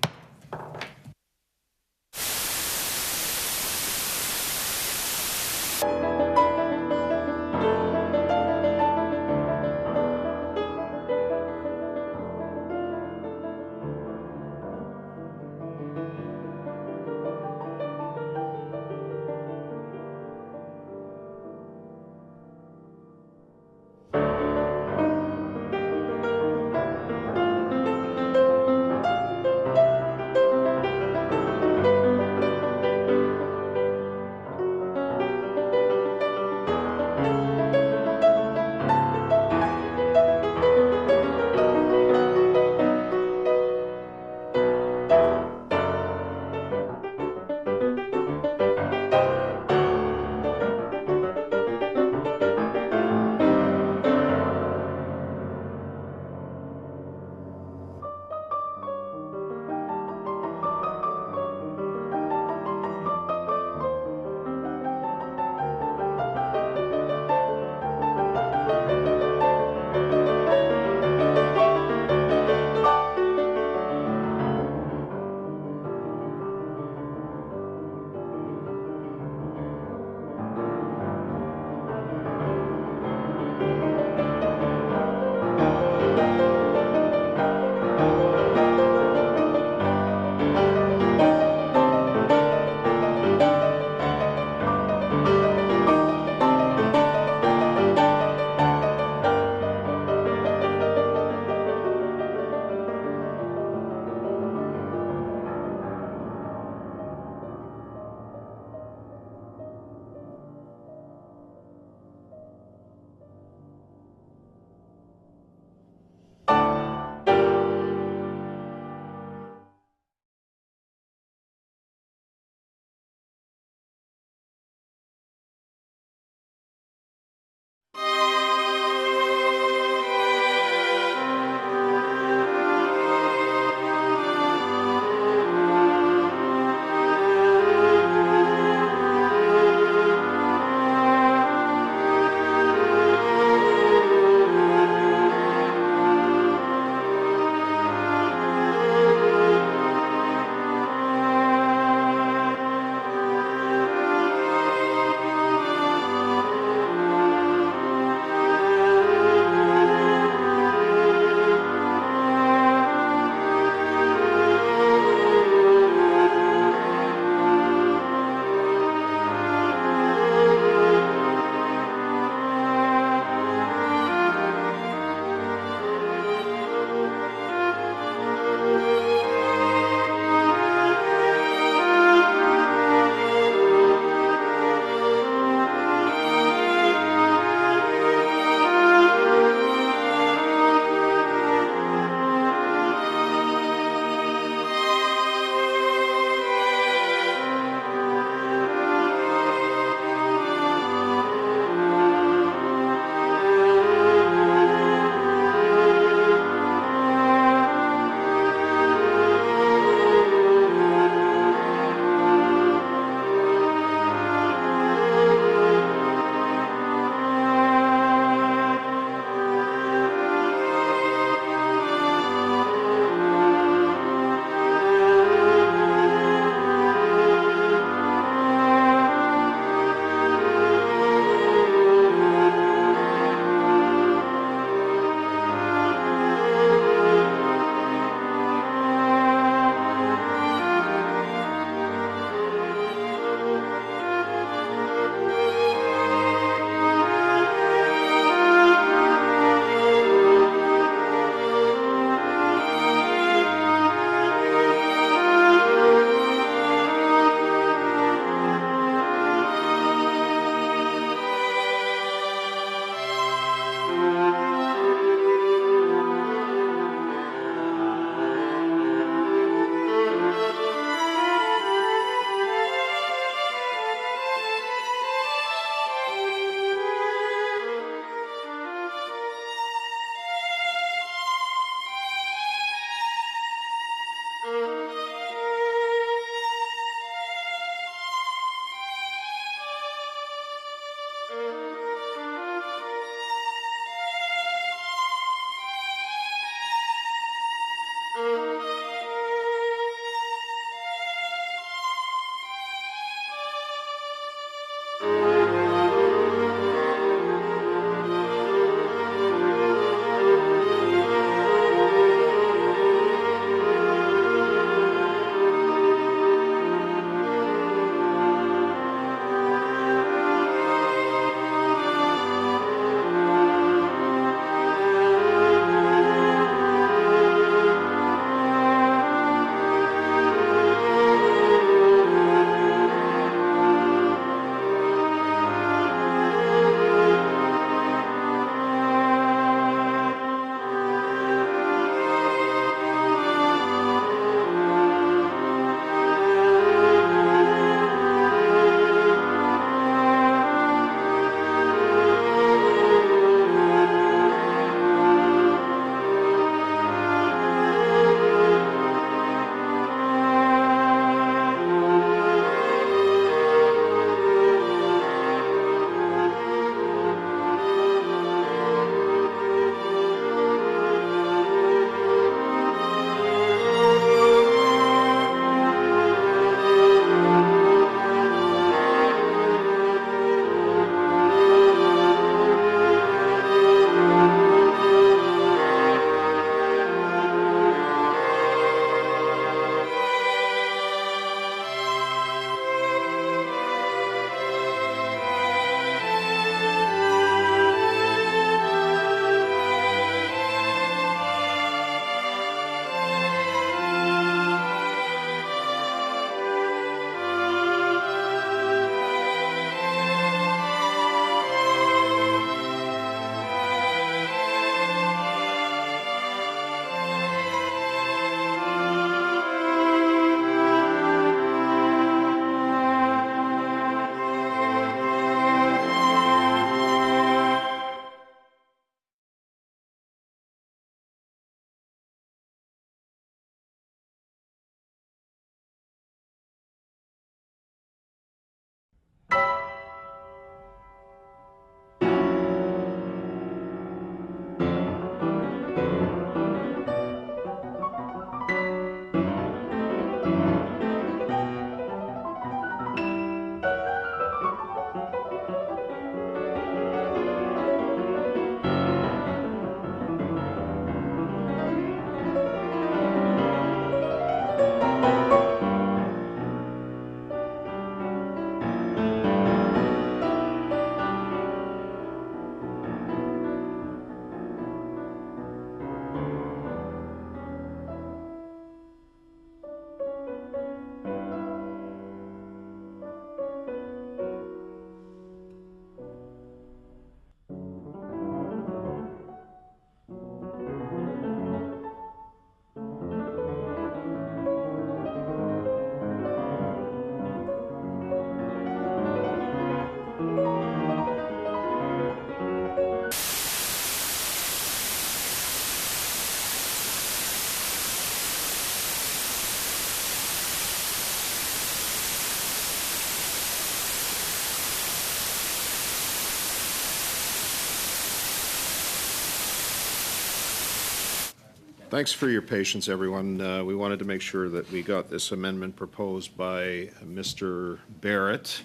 Thanks for your patience, everyone. We wanted to make sure that we got this amendment proposed by Mr. Barrett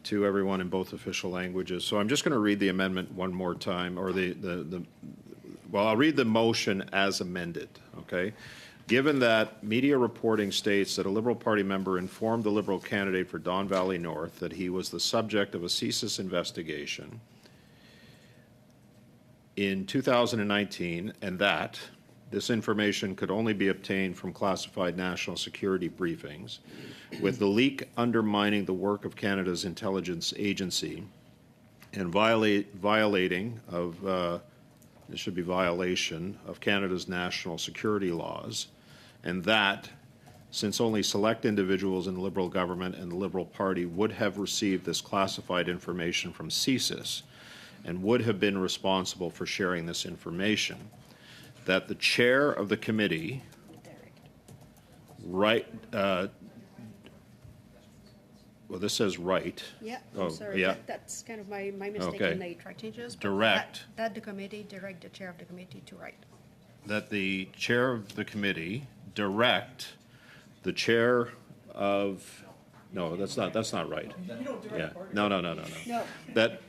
to everyone in both official languages. So I'm just going to read the amendment one more time, or well, I'll read the motion as amended, okay? Given that media reporting states that a Liberal Party member informed the Liberal candidate for Don Valley North that he was the subject of a CSIS investigation in 2019, and that this information could only be obtained from classified national security briefings, with the leak undermining the work of Canada's intelligence agency and violating of, it should be violation of Canada's national security laws, and that since only select individuals in the Liberal government and the Liberal Party would have received this classified information from CSIS and would have been responsible for sharing this information, that the chair of the committee, well, this says right. Yeah, Oh, I'm sorry. yeah. That's kind of my mistake Okay. in the track changes. but Direct. That the committee direct the chair of the committee to write. That the chair of the committee direct the chair of, no, that's not right. Yeah, no. No. That,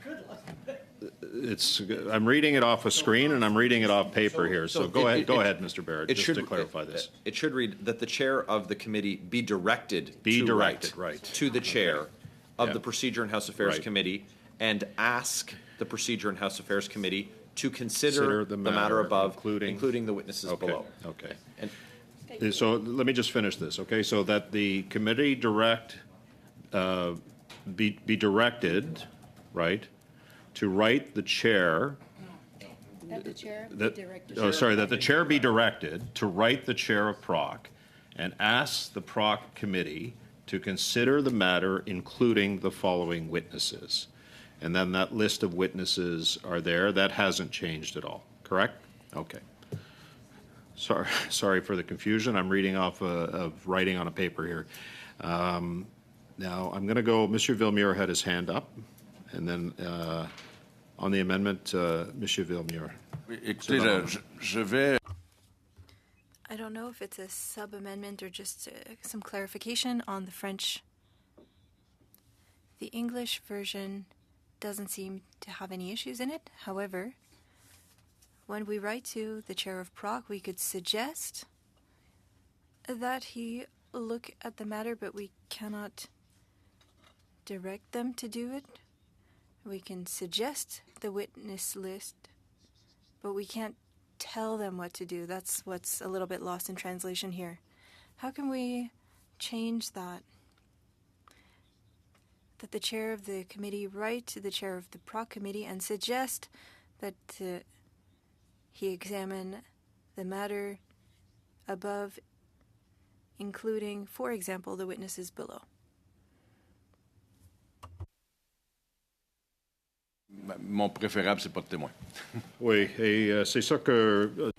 I'm reading it off a screen and I'm reading it off paper here, so go ahead, Mr. Barrett, just to clarify this. It should read that the chair of the committee be directed Right. to the chair of Yeah. the Procedure and House Affairs Right. Committee and ask the Procedure and House Affairs Committee to consider Consider the matter above, including including the witnesses below. Okay. And So let me just finish this, okay? So that the committee be directed, right, to write the chair. That the chair That, direct that the chair be directed to write the chair of PROC and ask the PROC committee to consider the matter, including the following witnesses. And then that list of witnesses are there. That hasn't changed at all, correct? Okay. Sorry for the confusion. I'm reading off of writing on a paper here. Now, I'm going to go, Monsieur Villemure had his hand up, and then on the amendment, Monsieur Villemure. Écoutez, je vais. I don't know if it's a sub-amendment or just some clarification on the French. The English version doesn't seem to have any issues in it. However, when we write to the chair of PROC, we could suggest that he look at the matter, but we cannot direct them to do it. We can suggest the witness list, but we can't tell them what to do. That's what's a little bit lost in translation here. How can we change that? That the chair of the committee write to the chair of the PROC committee and suggest that he examine the matter above, including, for example, the witnesses below. Mon préférable, c'est pas de témoin. Oui, et c'est ça que...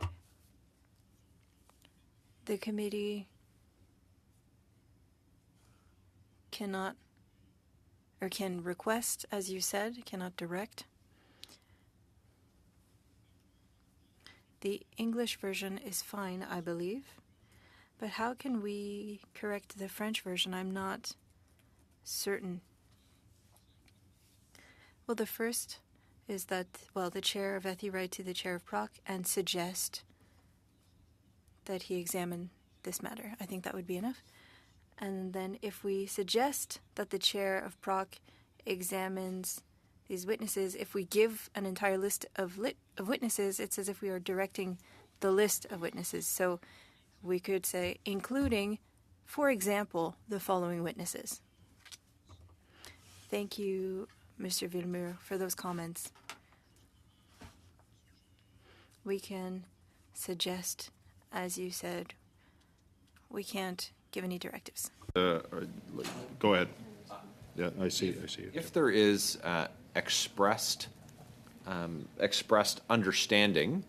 The committee cannot or can request, as you said, cannot direct. The English version is fine, I believe. But how can we correct the French version? I'm not certain. Well, the first is that, well, the chair of ETHI write to the chair of PROC and suggest that he examine this matter. I think that would be enough. And then if we suggest that the chair of PROC examines these witnesses, if we give an entire list of witnesses, it's as if we are directing the list of witnesses. So we could say, including, for example, the following witnesses. Thank you, Mr. Villemur, for those comments. We can suggest, as you said, we can't give any directives. Go ahead. Yeah, I see it. If there is expressed understanding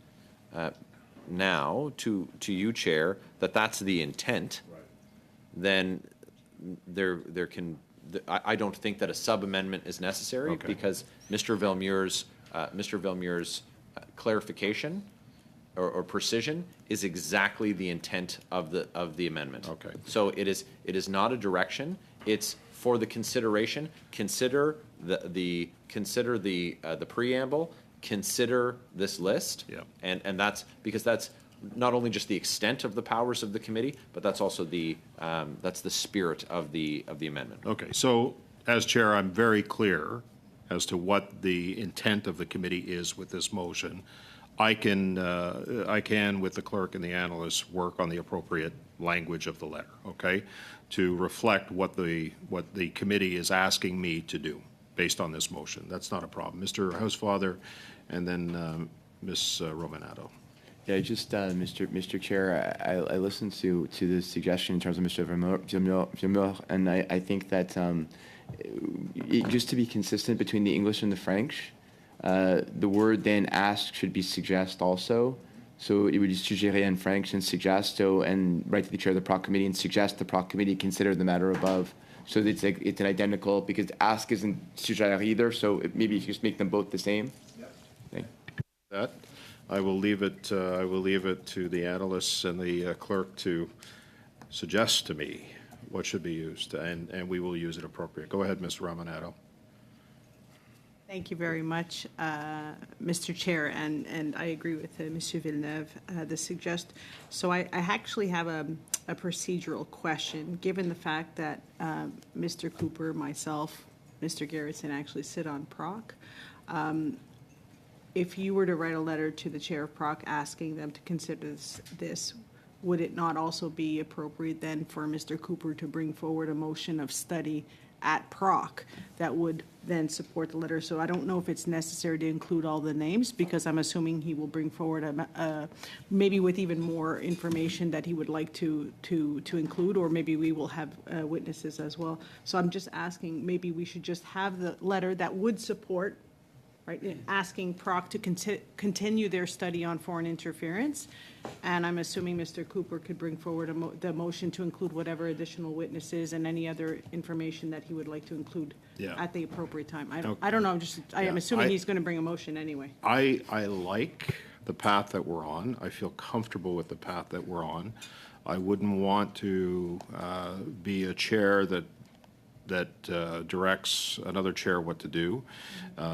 now to you, Chair, that that's the intent, then there can. I don't think that a sub-amendment is necessary because Mr. Villemur's clarification or precision is exactly the intent of the amendment. Okay. So it is not a direction. It's for the consideration. Consider the preamble. Consider this list. Yeah. And that's because that's not only just the extent of the powers of the committee, but that's also that's the spirit of the amendment. Okay. So as chair, I'm very clear as to what the intent of the committee is with this motion. I can, with the clerk and the analysts, work on the appropriate language of the letter, okay, to reflect what the committee is asking me to do based on this motion. That's not a problem. Mr. Housefather, and then Ms. Romanato. Yeah, just Mr. Chair, I listened to the suggestion in terms of Mr. Villemur, and I think that just to be consistent between the English and the French, the word then ask should be suggest also. So it would be suggérer in French and suggest, so, and write to the chair of the PROC committee and suggest the PROC committee consider the matter above. So it's an identical, because ask isn't suggérer either, so maybe you just make them both the same. Yep. That I will leave it to the analysts and the clerk to suggest to me what should be used, and we will use it appropriate. Go ahead, Ms. Romanato. Thank you very much, Mr. Chair, and I agree with Monsieur Villeneuve. So I actually have a procedural question, given the fact that Mr. Cooper, myself, Mr. Garrison actually sit on PROC. If you were to write a letter to the chair of PROC asking them to consider this, would it not also be appropriate then for Mr. Cooper to bring forward a motion of study at PROC that would then support the letter? So I don't know if it's necessary to include all the names, because I'm assuming he will bring forward maybe with even more information that he would like to include, or maybe we will have witnesses as well. So I'm just asking, maybe we should just have the letter that would support, right, asking PROC to continue their study on foreign interference. And I'm assuming Mr. Cooper could bring forward the motion to include whatever additional witnesses and any other information that he would like to include at the appropriate time. I don't know. I am assuming he's going to bring a motion anyway. I like the path that we're on. I feel comfortable with the path that we're on. I wouldn't want to be a chair that directs another chair what to do.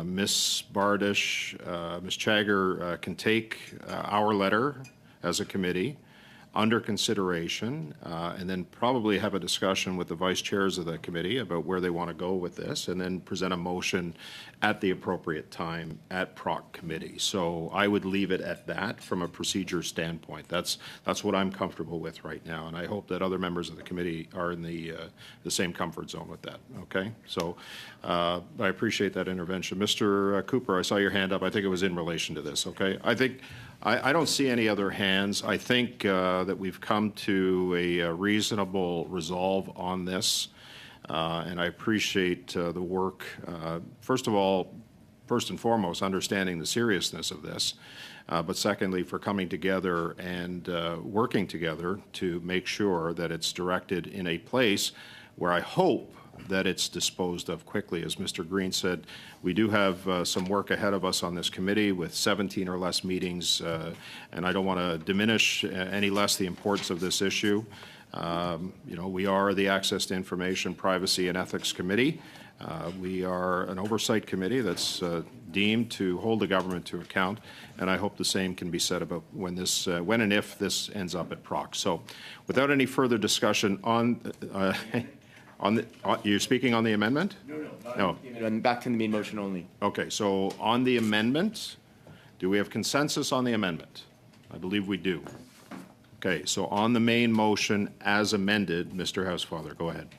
Ms. Bardish, Ms. Chagger can take our letter as a committee under consideration, and then probably have a discussion with the vice chairs of the committee about where they want to go with this, and then present a motion at the appropriate time at PROC committee. So I would leave it at that from a procedure standpoint. That's what I'm comfortable with right now, and I hope that other members of the committee are in the same comfort zone with that. Okay, so I appreciate that intervention. Mr. Cooper, I saw your hand up. I think it was in relation to this. Okay, I don't see any other hands. I think that we've come to a reasonable resolve on this, and I appreciate the work. First and foremost, understanding the seriousness of this, but secondly, for coming together and working together to make sure that it's directed in a place where I hope that it's disposed of quickly. As Mr. Green said, we do have some work ahead of us on this committee with 17 or less meetings, and I don't want to diminish any less the importance of this issue. You know, we are the Access to Information, Privacy and Ethics Committee. We are an oversight committee that's deemed to hold the government to account, and I hope the same can be said about when and if this ends up at PROC. So, without any further discussion on you're speaking on the amendment? No. Back to the main motion only. Okay. So on the amendment, do we have consensus on the amendment? I believe we do. Okay. So on the main motion as amended, Mr. Housefather, go ahead.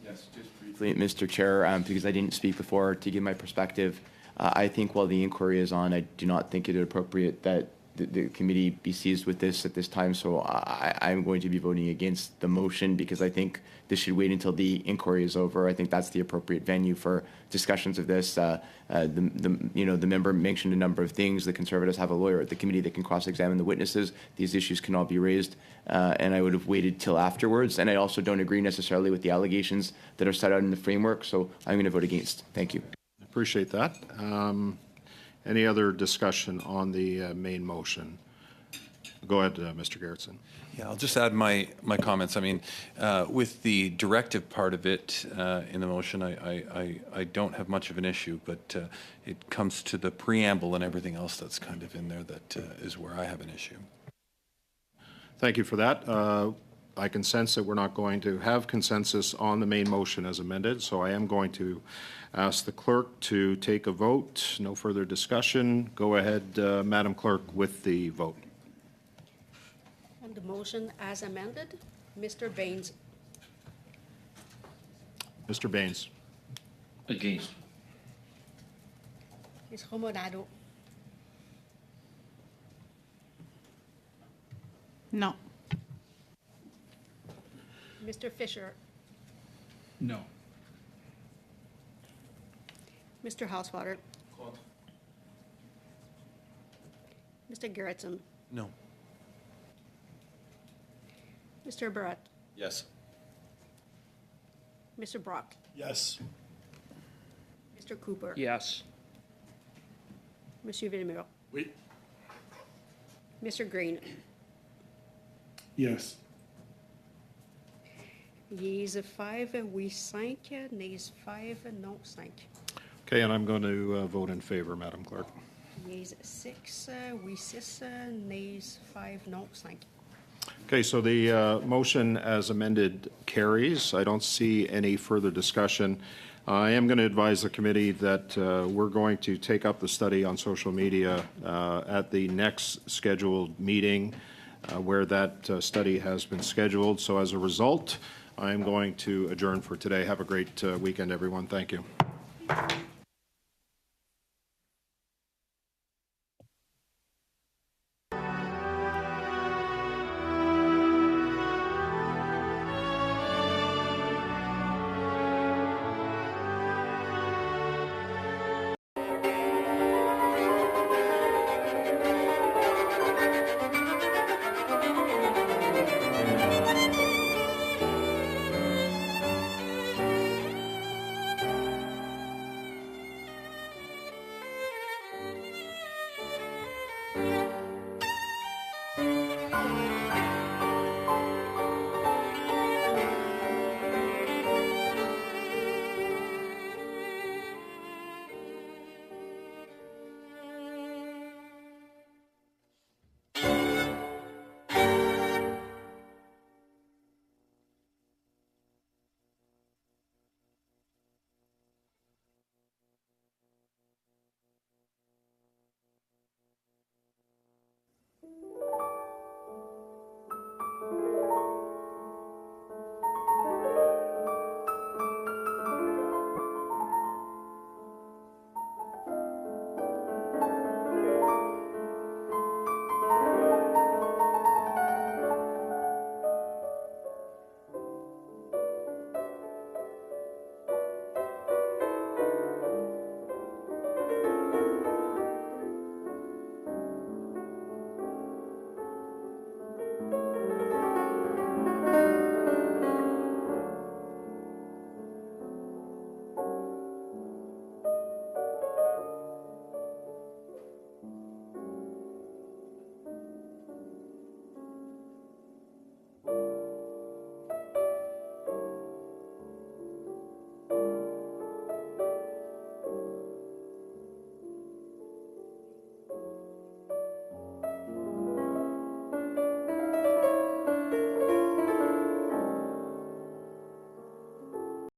Yes, just briefly, Mr. Chair, because I didn't speak before to give my perspective, I think while the inquiry is on, I do not think it is appropriate that the committee be seized with this at this time. So I'm going to be voting against the motion because I think this should wait until the inquiry is over. I think that's the appropriate venue for discussions of this. The member mentioned a number of things. The Conservatives have a lawyer at the committee that can cross-examine the witnesses. These issues can all be raised, and I would have waited till afterwards. And I also don't agree necessarily with the allegations that are set out in the framework. So I'm going to vote against. Thank you. Appreciate that. Any other discussion on the main motion? Go ahead, Mr. Gerritsen. Yeah, I'll just add my comments. I mean, with the directive part of it in the motion, I don't have much of an issue, but it comes to the preamble and everything else that's kind of in there that is where I have an issue. Thank you for that. I can sense that we're not going to have consensus on the main motion as amended, so I am going to ask the clerk to take a vote. No further discussion. Go ahead, Madam Clerk, with the vote. On the motion as amended, Mr. Baines. Mr. Baines. Against. Ms. Homodado. No. Mr. Fisher. No. Mr. Housefather. Mr. Gerritsen. No. Mr. Barrett. Yes. Mr. Brock. Yes. Mr. Cooper. Yes. Monsieur Villemure. Oui. Mr. Green. Yes. Yeas 5, oui 5, nays 5, non 5. Okay, and I'm going to vote in favor, Madam Clerk. Yeas 6, oui 6, nays 5, non 5. Okay, so the motion as amended carries. I don't see any further discussion. I am going to advise the committee that we're going to take up the study on social media at the next scheduled meeting where that study has been scheduled. So as a result, I am going to adjourn for today. Have a great weekend, everyone. Thank you.